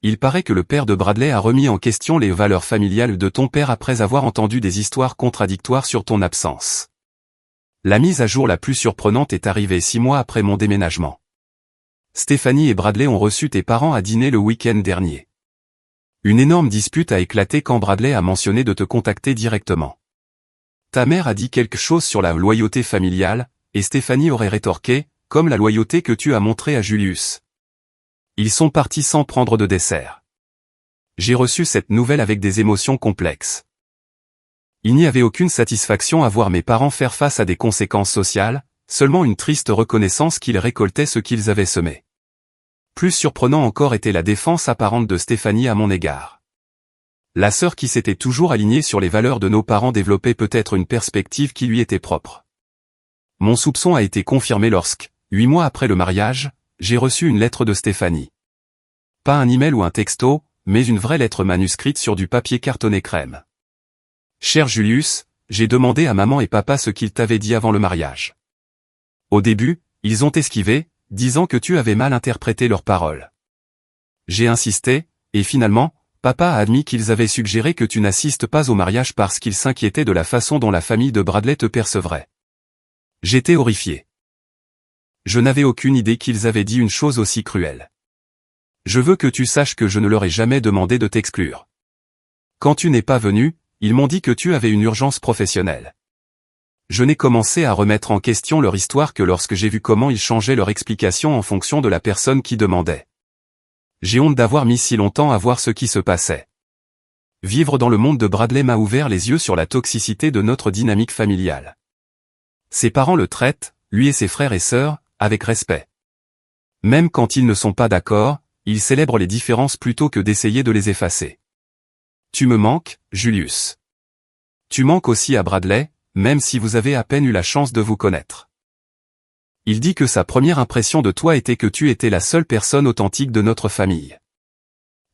Il paraît que le père de Bradley a remis en question les valeurs familiales de ton père après avoir entendu des histoires contradictoires sur ton absence. La mise à jour la plus surprenante est arrivée 6 mois après mon déménagement. Stéphanie et Bradley ont reçu tes parents à dîner le week-end dernier. Une énorme dispute a éclaté quand Bradley a mentionné de te contacter directement. Ta mère a dit quelque chose sur la loyauté familiale, et Stéphanie aurait rétorqué, comme la loyauté que tu as montrée à Julius. Ils sont partis sans prendre de dessert. J'ai reçu cette nouvelle avec des émotions complexes. Il n'y avait aucune satisfaction à voir mes parents faire face à des conséquences sociales, seulement une triste reconnaissance qu'ils récoltaient ce qu'ils avaient semé. Plus surprenant encore était la défense apparente de Stéphanie à mon égard. La sœur qui s'était toujours alignée sur les valeurs de nos parents développait peut-être une perspective qui lui était propre. Mon soupçon a été confirmé lorsque, 8 mois après le mariage, j'ai reçu une lettre de Stéphanie. Pas un email ou un texto, mais une vraie lettre manuscrite sur du papier cartonné crème. Cher Julius, j'ai demandé à maman et papa ce qu'ils t'avaient dit avant le mariage. Au début, ils ont esquivé, disant que tu avais mal interprété leurs paroles. J'ai insisté, et finalement, papa a admis qu'ils avaient suggéré que tu n'assistes pas au mariage parce qu'ils s'inquiétaient de la façon dont la famille de Bradley te percevrait. J'étais horrifié. Je n'avais aucune idée qu'ils avaient dit une chose aussi cruelle. Je veux que tu saches que je ne leur ai jamais demandé de t'exclure. Quand tu n'es pas venu, ils m'ont dit que tu avais une urgence professionnelle. Je n'ai commencé à remettre en question leur histoire que lorsque j'ai vu comment ils changeaient leur explication en fonction de la personne qui demandait. J'ai honte d'avoir mis si longtemps à voir ce qui se passait. Vivre dans le monde de Bradley m'a ouvert les yeux sur la toxicité de notre dynamique familiale. Ses parents le traitent, lui et ses frères et sœurs, avec respect. Même quand ils ne sont pas d'accord, ils célèbrent les différences plutôt que d'essayer de les effacer. Tu me manques, Julius. Tu manques aussi à Bradley, même si vous avez à peine eu la chance de vous connaître. Il dit que sa première impression de toi était que tu étais la seule personne authentique de notre famille.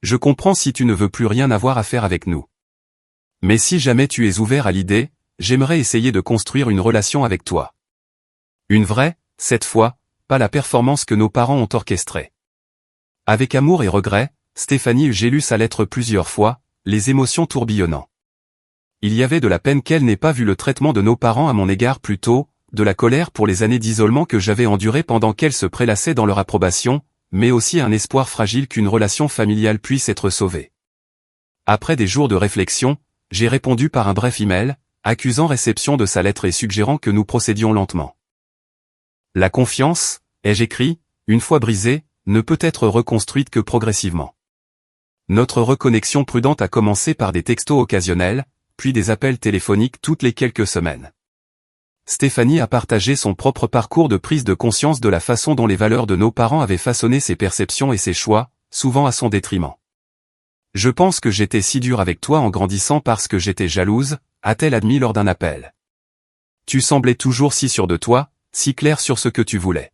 Je comprends si tu ne veux plus rien avoir à faire avec nous. Mais si jamais tu es ouvert à l'idée, j'aimerais essayer de construire une relation avec toi. Une vraie, cette fois, pas la performance que nos parents ont orchestrée. Avec amour et regret, Stéphanie, j'ai lu sa lettre plusieurs fois, les émotions tourbillonnant. Il y avait de la peine qu'elle n'ait pas vu le traitement de nos parents à mon égard plus tôt, de la colère pour les années d'isolement que j'avais endurées pendant qu'elle se prélassait dans leur approbation, mais aussi un espoir fragile qu'une relation familiale puisse être sauvée. Après des jours de réflexion, j'ai répondu par un bref email, accusant réception de sa lettre et suggérant que nous procédions lentement. La confiance, ai-je écrit, une fois brisée, ne peut être reconstruite que progressivement. Notre reconnexion prudente a commencé par des textos occasionnels, puis des appels téléphoniques toutes les quelques semaines. Stéphanie a partagé son propre parcours de prise de conscience de la façon dont les valeurs de nos parents avaient façonné ses perceptions et ses choix, souvent à son détriment. Je pense que j'étais si dur avec toi en grandissant parce que j'étais jalouse, a-t-elle admis lors d'un appel. Tu semblais toujours si sûr de toi, si clair sur ce que tu voulais.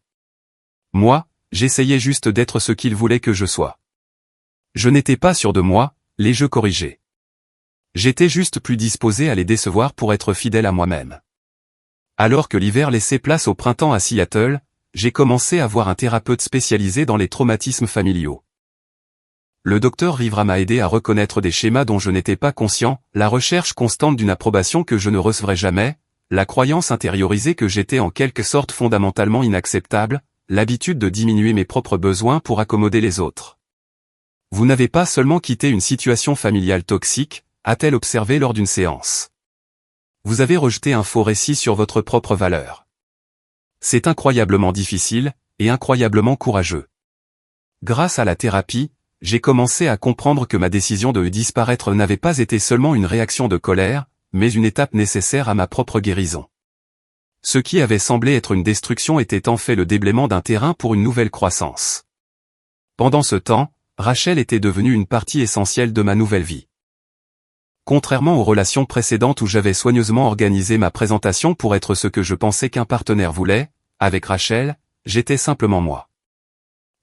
Moi, j'essayais juste d'être ce qu'il voulait que je sois. Je n'étais pas sûr de moi, les-je corriger. J'étais juste plus disposé à les décevoir pour être fidèle à moi-même. Alors que l'hiver laissait place au printemps à Seattle, j'ai commencé à voir un thérapeute spécialisé dans les traumatismes familiaux. Le docteur Rivera m'a aidé à reconnaître des schémas dont je n'étais pas conscient, la recherche constante d'une approbation que je ne recevrais jamais, la croyance intériorisée que j'étais en quelque sorte fondamentalement inacceptable, l'habitude de diminuer mes propres besoins pour accommoder les autres. Vous n'avez pas seulement quitté une situation familiale toxique, a-t-elle observé lors d'une séance. Vous avez rejeté un faux récit sur votre propre valeur. C'est incroyablement difficile, et incroyablement courageux. Grâce à la thérapie, j'ai commencé à comprendre que ma décision de disparaître n'avait pas été seulement une réaction de colère, mais une étape nécessaire à ma propre guérison. Ce qui avait semblé être une destruction était en fait le déblaiement d'un terrain pour une nouvelle croissance. Pendant ce temps, Rachel était devenue une partie essentielle de ma nouvelle vie. Contrairement aux relations précédentes où j'avais soigneusement organisé ma présentation pour être ce que je pensais qu'un partenaire voulait, avec Rachel, j'étais simplement moi.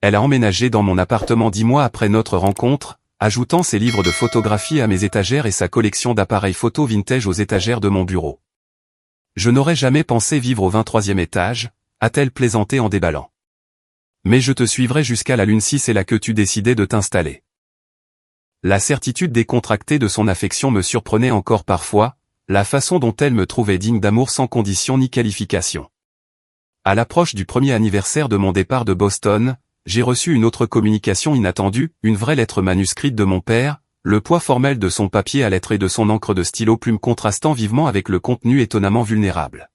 Elle a emménagé dans mon appartement 10 mois après notre rencontre, ajoutant ses livres de photographie à mes étagères et sa collection d'appareils photo vintage aux étagères de mon bureau. Je n'aurais jamais pensé vivre au 23e étage, a-t-elle plaisanté en déballant. Mais je te suivrai jusqu'à la lune si c'est là que tu décidais de t'installer. La certitude décontractée de son affection me surprenait encore parfois, la façon dont elle me trouvait digne d'amour sans condition ni qualification. À l'approche du premier anniversaire de mon départ de Boston, j'ai reçu une autre communication inattendue, une vraie lettre manuscrite de mon père, le poids formel de son papier à lettres et de son encre de stylo plume contrastant vivement avec le contenu étonnamment vulnérable.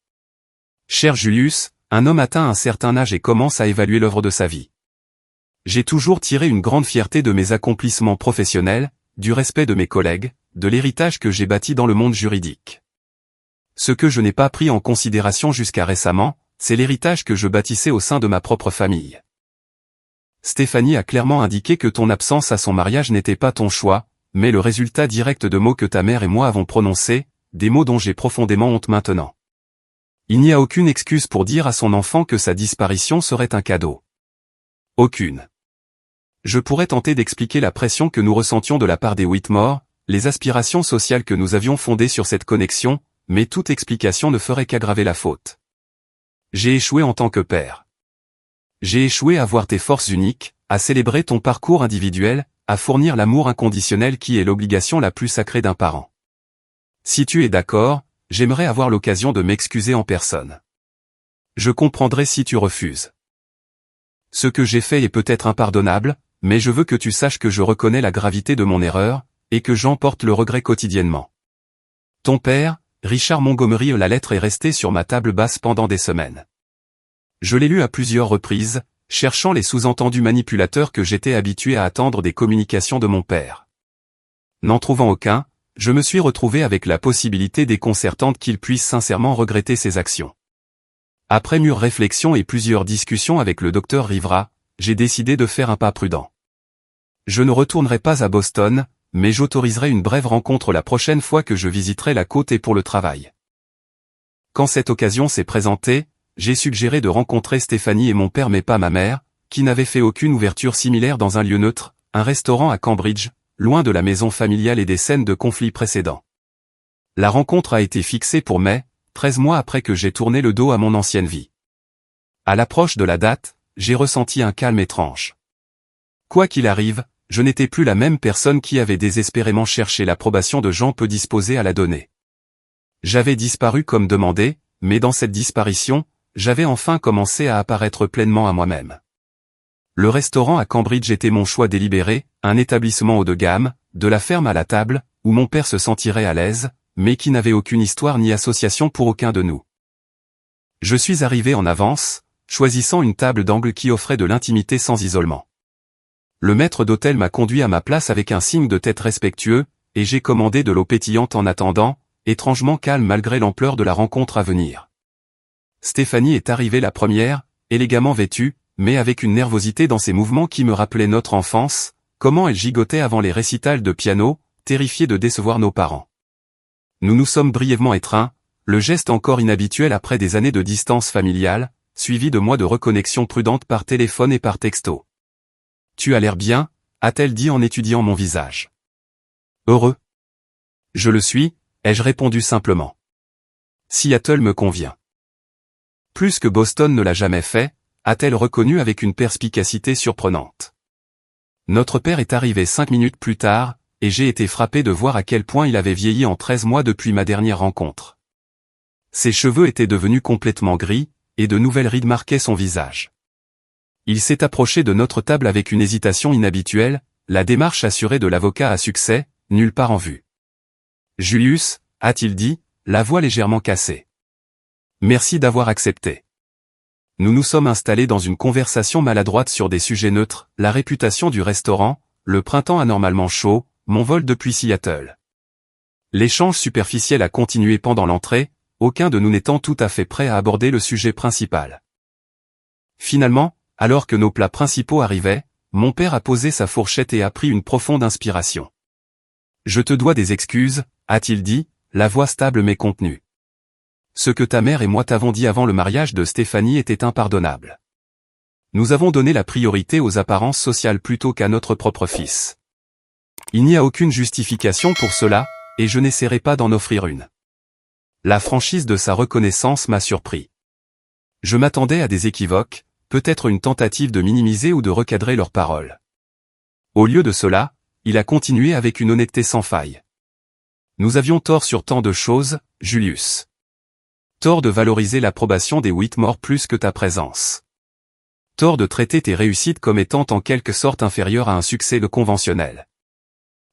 Cher Julius, un homme atteint un certain âge et commence à évaluer l'œuvre de sa vie. J'ai toujours tiré une grande fierté de mes accomplissements professionnels, du respect de mes collègues, de l'héritage que j'ai bâti dans le monde juridique. Ce que je n'ai pas pris en considération jusqu'à récemment, c'est l'héritage que je bâtissais au sein de ma propre famille. Stéphanie a clairement indiqué que ton absence à son mariage n'était pas ton choix, mais le résultat direct de mots que ta mère et moi avons prononcés, des mots dont j'ai profondément honte maintenant. Il n'y a aucune excuse pour dire à son enfant que sa disparition serait un cadeau. Aucune. Je pourrais tenter d'expliquer la pression que nous ressentions de la part des Whitmore, les aspirations sociales que nous avions fondées sur cette connexion, mais toute explication ne ferait qu'aggraver la faute. J'ai échoué en tant que père. J'ai échoué à voir tes forces uniques, à célébrer ton parcours individuel, à fournir l'amour inconditionnel qui est l'obligation la plus sacrée d'un parent. Si tu es d'accord, j'aimerais avoir l'occasion de m'excuser en personne. Je comprendrai si tu refuses. Ce que j'ai fait est peut-être impardonnable, mais je veux que tu saches que je reconnais la gravité de mon erreur, et que j'en porte le regret quotidiennement. Ton père, Richard Montgomery. La lettre est restée sur ma table basse pendant des semaines. Je l'ai lue à plusieurs reprises, cherchant les sous-entendus manipulateurs que j'étais habitué à attendre des communications de mon père. N'en trouvant aucun, je me suis retrouvé avec la possibilité déconcertante qu'il puisse sincèrement regretter ses actions. Après mûre réflexion et plusieurs discussions avec le docteur Rivera, j'ai décidé de faire un pas prudent. Je ne retournerai pas à Boston, mais j'autoriserai une brève rencontre la prochaine fois que je visiterai la côte et pour le travail. Quand cette occasion s'est présentée, j'ai suggéré de rencontrer Stéphanie et mon père mais pas ma mère, qui n'avait fait aucune ouverture similaire dans un lieu neutre, un restaurant à Cambridge, loin de la maison familiale et des scènes de conflits précédents. La rencontre a été fixée pour mai, 13 mois après que j'ai tourné le dos à mon ancienne vie. À l'approche de la date, j'ai ressenti un calme étrange. Quoi qu'il arrive, je n'étais plus la même personne qui avait désespérément cherché l'approbation de gens peu disposés à la donner. J'avais disparu comme demandé, mais dans cette disparition, j'avais enfin commencé à apparaître pleinement à moi-même. Le restaurant à Cambridge était mon choix délibéré, un établissement haut de gamme, de la ferme à la table, où mon père se sentirait à l'aise, mais qui n'avait aucune histoire ni association pour aucun de nous. Je suis arrivé en avance, choisissant une table d'angle qui offrait de l'intimité sans isolement. Le maître d'hôtel m'a conduit à ma place avec un signe de tête respectueux, et j'ai commandé de l'eau pétillante en attendant, étrangement calme malgré l'ampleur de la rencontre à venir. Stéphanie est arrivée la première, élégamment vêtue, mais avec une nervosité dans ses mouvements qui me rappelait notre enfance, comment elle gigotait avant les récitals de piano, terrifiée de décevoir nos parents. Nous nous sommes brièvement étreints, le geste encore inhabituel après des années de distance familiale, suivi de mois de reconnexion prudente par téléphone et par texto. « Tu as l'air bien », a-t-elle dit en étudiant mon visage. « Heureux. »« Je le suis », ai-je répondu simplement. « Seattle me convient. » Plus que Boston ne l'a jamais fait, a-t-elle reconnu avec une perspicacité surprenante. Notre père est arrivé 5 minutes plus tard, et j'ai été frappé de voir à quel point il avait vieilli en 13 mois depuis ma dernière rencontre. Ses cheveux étaient devenus complètement gris, et de nouvelles rides marquaient son visage. Il s'est approché de notre table avec une hésitation inhabituelle, la démarche assurée de l'avocat à succès, nulle part en vue. « Julius », a-t-il dit, la voix légèrement cassée. « Merci d'avoir accepté. » Nous nous sommes installés dans une conversation maladroite sur des sujets neutres, la réputation du restaurant, le printemps anormalement chaud, mon vol depuis Seattle. L'échange superficiel a continué pendant l'entrée, aucun de nous n'étant tout à fait prêt à aborder le sujet principal. Finalement, alors que nos plats principaux arrivaient, mon père a posé sa fourchette et a pris une profonde inspiration. « Je te dois des excuses », a-t-il dit, la voix stable mais contenue. Ce que ta mère et moi t'avons dit avant le mariage de Stéphanie était impardonnable. Nous avons donné la priorité aux apparences sociales plutôt qu'à notre propre fils. Il n'y a aucune justification pour cela, et je n'essaierai pas d'en offrir une. La franchise de sa reconnaissance m'a surpris. Je m'attendais à des équivoques, peut-être une tentative de minimiser ou de recadrer leurs paroles. Au lieu de cela, il a continué avec une honnêteté sans faille. Nous avions tort sur tant de choses, Julius. Tort de valoriser l'approbation des Whitmore plus que ta présence. Tort de traiter tes réussites comme étant en quelque sorte inférieures à un succès de conventionnel.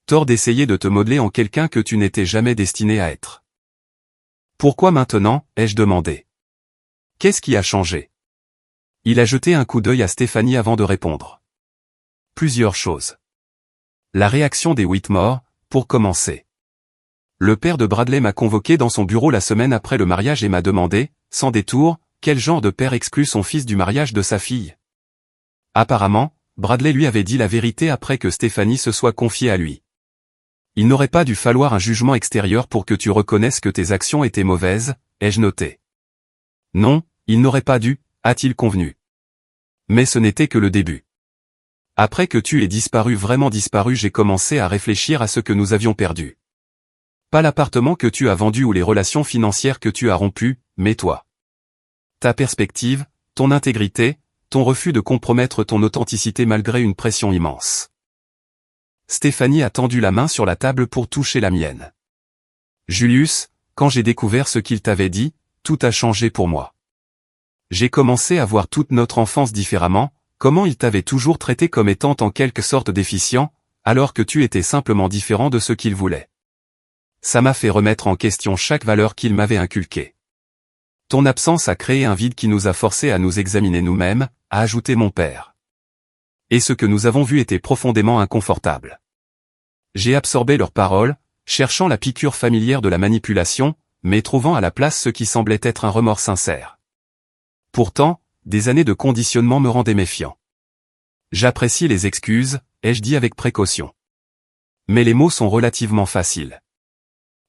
Tort d'essayer de te modeler en quelqu'un que tu n'étais jamais destiné à être. Pourquoi maintenant, ai-je demandé. Qu'est-ce qui a changé? Il a jeté un coup d'œil à Stéphanie avant de répondre. Plusieurs choses. La réaction des Whitmore, pour commencer. Le père de Bradley m'a convoqué dans son bureau la semaine après le mariage et m'a demandé, sans détour, quel genre de père exclut son fils du mariage de sa fille. Apparemment, Bradley lui avait dit la vérité après que Stéphanie se soit confiée à lui. Il n'aurait pas dû falloir un jugement extérieur pour que tu reconnaisses que tes actions étaient mauvaises, ai-je noté. Non, il n'aurait pas dû, a-t-il convenu. Mais ce n'était que le début. Après que tu aies disparu, vraiment disparu, j'ai commencé à réfléchir à ce que nous avions perdu. Pas l'appartement que tu as vendu ou les relations financières que tu as rompues, mais toi. Ta perspective, ton intégrité, ton refus de compromettre ton authenticité malgré une pression immense. Stéphanie a tendu la main sur la table pour toucher la mienne. Julius, quand j'ai découvert ce qu'il t'avait dit, tout a changé pour moi. J'ai commencé à voir toute notre enfance différemment, comment il t'avait toujours traité comme étant en quelque sorte déficient, alors que tu étais simplement différent de ce qu'il voulait. Ça m'a fait remettre en question chaque valeur qu'il m'avait inculquée. Ton absence a créé un vide qui nous a forcés à nous examiner nous-mêmes, a ajouté mon père. Et ce que nous avons vu était profondément inconfortable. J'ai absorbé leurs paroles, cherchant la piqûre familière de la manipulation, mais trouvant à la place ce qui semblait être un remords sincère. Pourtant, des années de conditionnement me rendaient méfiant. J'apprécie les excuses, ai-je dit avec précaution. Mais les mots sont relativement faciles.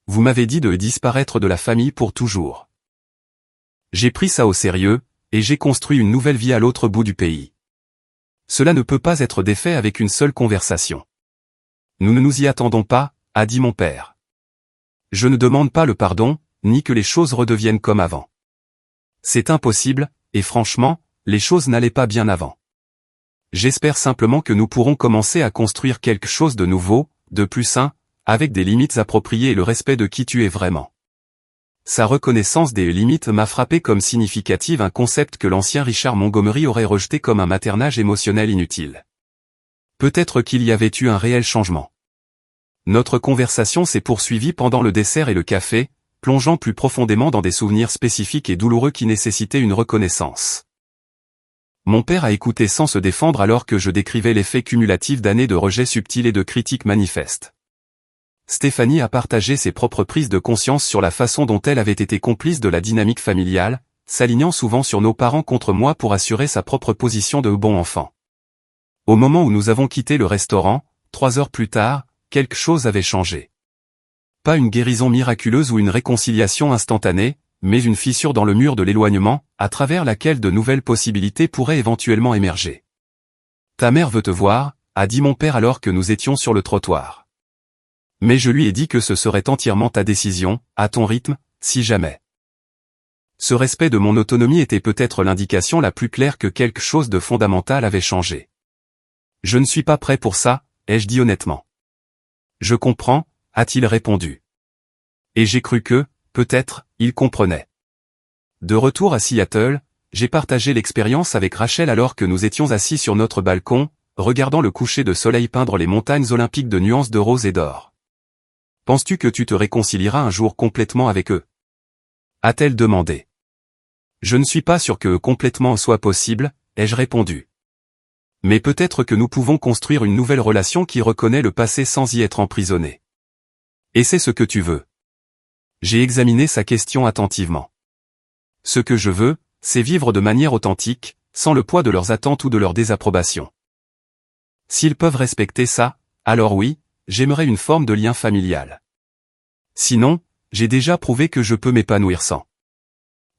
Vous m'avez dit de disparaître de la famille pour toujours. J'ai pris ça au sérieux, et j'ai construit une nouvelle vie à l'autre bout du pays. Cela ne peut pas être défait avec une seule conversation. Nous ne nous y attendons pas, a dit mon père. Je ne demande pas le pardon, ni que les choses redeviennent comme avant. C'est impossible, et franchement, les choses n'allaient pas bien avant. J'espère simplement que nous pourrons commencer à construire quelque chose de nouveau, de plus sain, avec des limites appropriées et le respect de qui tu es vraiment. Sa reconnaissance des limites m'a frappé comme significative, un concept que l'ancien Richard Montgomery aurait rejeté comme un maternage émotionnel inutile. Peut-être qu'il y avait eu un réel changement. Notre conversation s'est poursuivie pendant le dessert et le café, plongeant plus profondément dans des souvenirs spécifiques et douloureux qui nécessitaient une reconnaissance. Mon père a écouté sans se défendre alors que je décrivais l'effet cumulatif d'années de rejet subtil et de critiques manifestes. Stéphanie a partagé ses propres prises de conscience sur la façon dont elle avait été complice de la dynamique familiale, s'alignant souvent sur nos parents contre moi pour assurer sa propre position de bon enfant. Au moment où nous avons quitté le restaurant, 3 heures plus tard, quelque chose avait changé. Pas une guérison miraculeuse ou une réconciliation instantanée, mais une fissure dans le mur de l'éloignement, à travers laquelle de nouvelles possibilités pourraient éventuellement émerger. Ta mère veut te voir, a dit mon père alors que nous étions sur le trottoir. Mais je lui ai dit que ce serait entièrement ta décision, à ton rythme, si jamais. Ce respect de mon autonomie était peut-être l'indication la plus claire que quelque chose de fondamental avait changé. Je ne suis pas prêt pour ça, ai-je dit honnêtement. Je comprends, a-t-il répondu. Et j'ai cru que, peut-être, il comprenait. De retour à Seattle, j'ai partagé l'expérience avec Rachel alors que nous étions assis sur notre balcon, regardant le coucher de soleil peindre les montagnes olympiques de nuances de rose et d'or. Penses-tu que tu te réconcilieras un jour complètement avec eux? A-t-elle demandé. Je ne suis pas sûr que complètement soit possible, ai-je répondu. Mais peut-être que nous pouvons construire une nouvelle relation qui reconnaît le passé sans y être emprisonné. Et c'est ce que tu veux. J'ai examiné sa question attentivement. Ce que je veux, c'est vivre de manière authentique, sans le poids de leurs attentes ou de leur désapprobation. S'ils peuvent respecter ça, alors oui, j'aimerais une forme de lien familial. Sinon, j'ai déjà prouvé que je peux m'épanouir sans.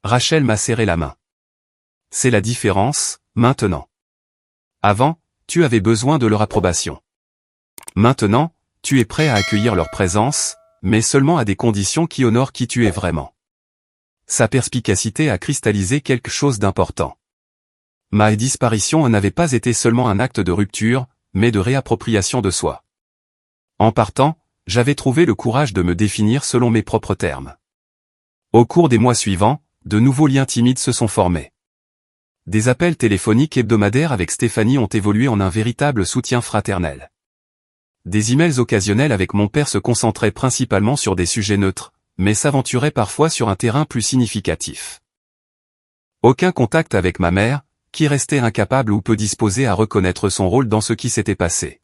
Rachel m'a serré la main. C'est la différence, maintenant. Avant, tu avais besoin de leur approbation. Maintenant, tu es prêt à accueillir leur présence, mais seulement à des conditions qui honorent qui tu es vraiment. Sa perspicacité a cristallisé quelque chose d'important. Ma disparition n'avait pas été seulement un acte de rupture, mais de réappropriation de soi. En partant, j'avais trouvé le courage de me définir selon mes propres termes. Au cours des mois suivants, de nouveaux liens timides se sont formés. Des appels téléphoniques hebdomadaires avec Stéphanie ont évolué en un véritable soutien fraternel. Des emails occasionnels avec mon père se concentraient principalement sur des sujets neutres, mais s'aventuraient parfois sur un terrain plus significatif. Aucun contact avec ma mère, qui restait incapable ou peu disposée à reconnaître son rôle dans ce qui s'était passé.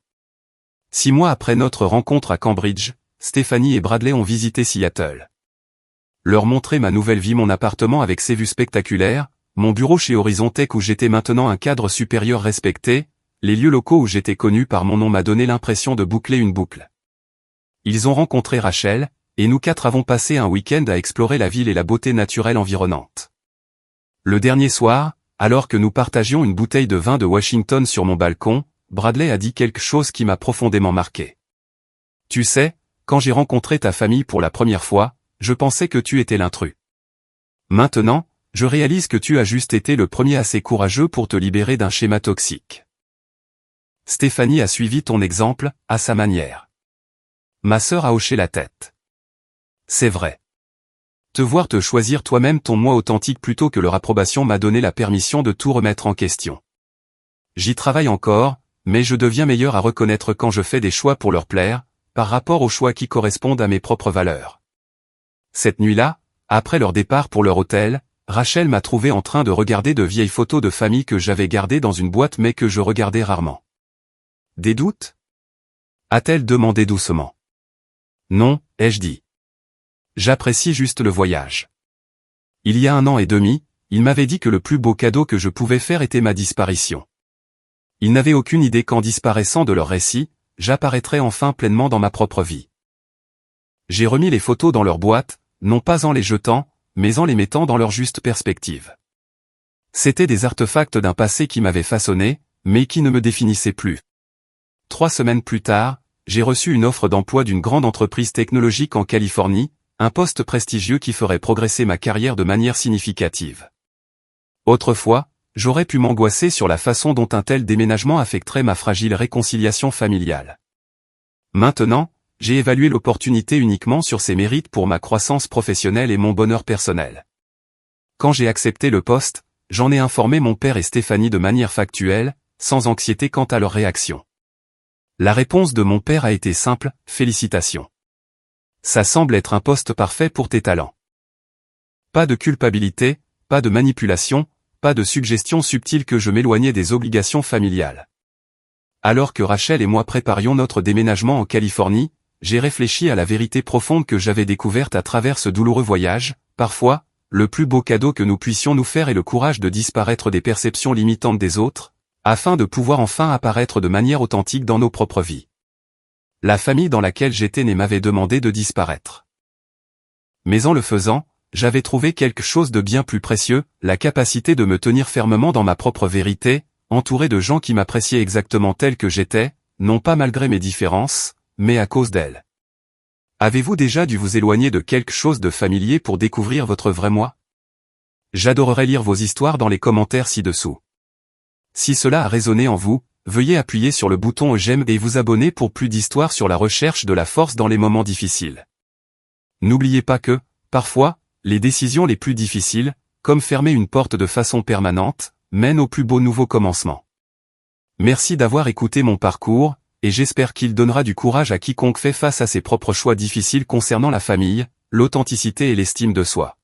6 mois après notre rencontre à Cambridge, Stéphanie et Bradley ont visité Seattle. Leur montrer ma nouvelle vie, mon appartement avec ses vues spectaculaires, mon bureau chez Horizon Tech où j'étais maintenant un cadre supérieur respecté, les lieux locaux où j'étais connu par mon nom m'a donné l'impression de boucler une boucle. Ils ont rencontré Rachel, et nous 4 avons passé un week-end à explorer la ville et la beauté naturelle environnante. Le dernier soir, alors que nous partagions une bouteille de vin de Washington sur mon balcon, Bradley a dit quelque chose qui m'a profondément marqué. Tu sais, quand j'ai rencontré ta famille pour la première fois, je pensais que tu étais l'intrus. Maintenant, je réalise que tu as juste été le premier assez courageux pour te libérer d'un schéma toxique. Stéphanie a suivi ton exemple, à sa manière. Ma sœur a hoché la tête. C'est vrai. Te voir te choisir toi-même ton moi authentique plutôt que leur approbation m'a donné la permission de tout remettre en question. J'y travaille encore, mais je deviens meilleur à reconnaître quand je fais des choix pour leur plaire, par rapport aux choix qui correspondent à mes propres valeurs. Cette nuit-là, après leur départ pour leur hôtel, Rachel m'a trouvé en train de regarder de vieilles photos de famille que j'avais gardées dans une boîte mais que je regardais rarement. Des doutes ? A-t-elle demandé doucement. Non, ai-je dit. J'apprécie juste le voyage. Il y a 1 an et demi, il m'avait dit que le plus beau cadeau que je pouvais faire était ma disparition. Il n'avait aucune idée qu'en disparaissant de leur récit, j'apparaîtrais enfin pleinement dans ma propre vie. J'ai remis les photos dans leur boîte, non pas en les jetant, mais en les mettant dans leur juste perspective. C'étaient des artefacts d'un passé qui m'avait façonné, mais qui ne me définissait plus. 3 semaines plus tard, j'ai reçu une offre d'emploi d'une grande entreprise technologique en Californie, un poste prestigieux qui ferait progresser ma carrière de manière significative. Autrefois, j'aurais pu m'angoisser sur la façon dont un tel déménagement affecterait ma fragile réconciliation familiale. Maintenant, j'ai évalué l'opportunité uniquement sur ses mérites pour ma croissance professionnelle et mon bonheur personnel. Quand j'ai accepté le poste, j'en ai informé mon père et Stéphanie de manière factuelle, sans anxiété quant à leur réaction. La réponse de mon père a été simple, félicitations. Ça semble être un poste parfait pour tes talents. Pas de culpabilité, pas de manipulation, pas de suggestion subtile que je m'éloignais des obligations familiales. Alors que Rachel et moi préparions notre déménagement en Californie, j'ai réfléchi à la vérité profonde que j'avais découverte à travers ce douloureux voyage. Parfois, le plus beau cadeau que nous puissions nous faire est le courage de disparaître des perceptions limitantes des autres, afin de pouvoir enfin apparaître de manière authentique dans nos propres vies. La famille dans laquelle j'étais née m'avait demandé de disparaître. Mais en le faisant, j'avais trouvé quelque chose de bien plus précieux, la capacité de me tenir fermement dans ma propre vérité, entouré de gens qui m'appréciaient exactement tel que j'étais, non pas malgré mes différences, mais à cause d'elles. Avez-vous déjà dû vous éloigner de quelque chose de familier pour découvrir votre vrai moi ? J'adorerais lire vos histoires dans les commentaires ci-dessous. Si cela a résonné en vous, veuillez appuyer sur le bouton j'aime et vous abonner pour plus d'histoires sur la recherche de la force dans les moments difficiles. N'oubliez pas que, parfois, les décisions les plus difficiles, comme fermer une porte de façon permanente, mènent au plus beau nouveau commencement. Merci d'avoir écouté mon parcours, et j'espère qu'il donnera du courage à quiconque fait face à ses propres choix difficiles concernant la famille, l'authenticité et l'estime de soi.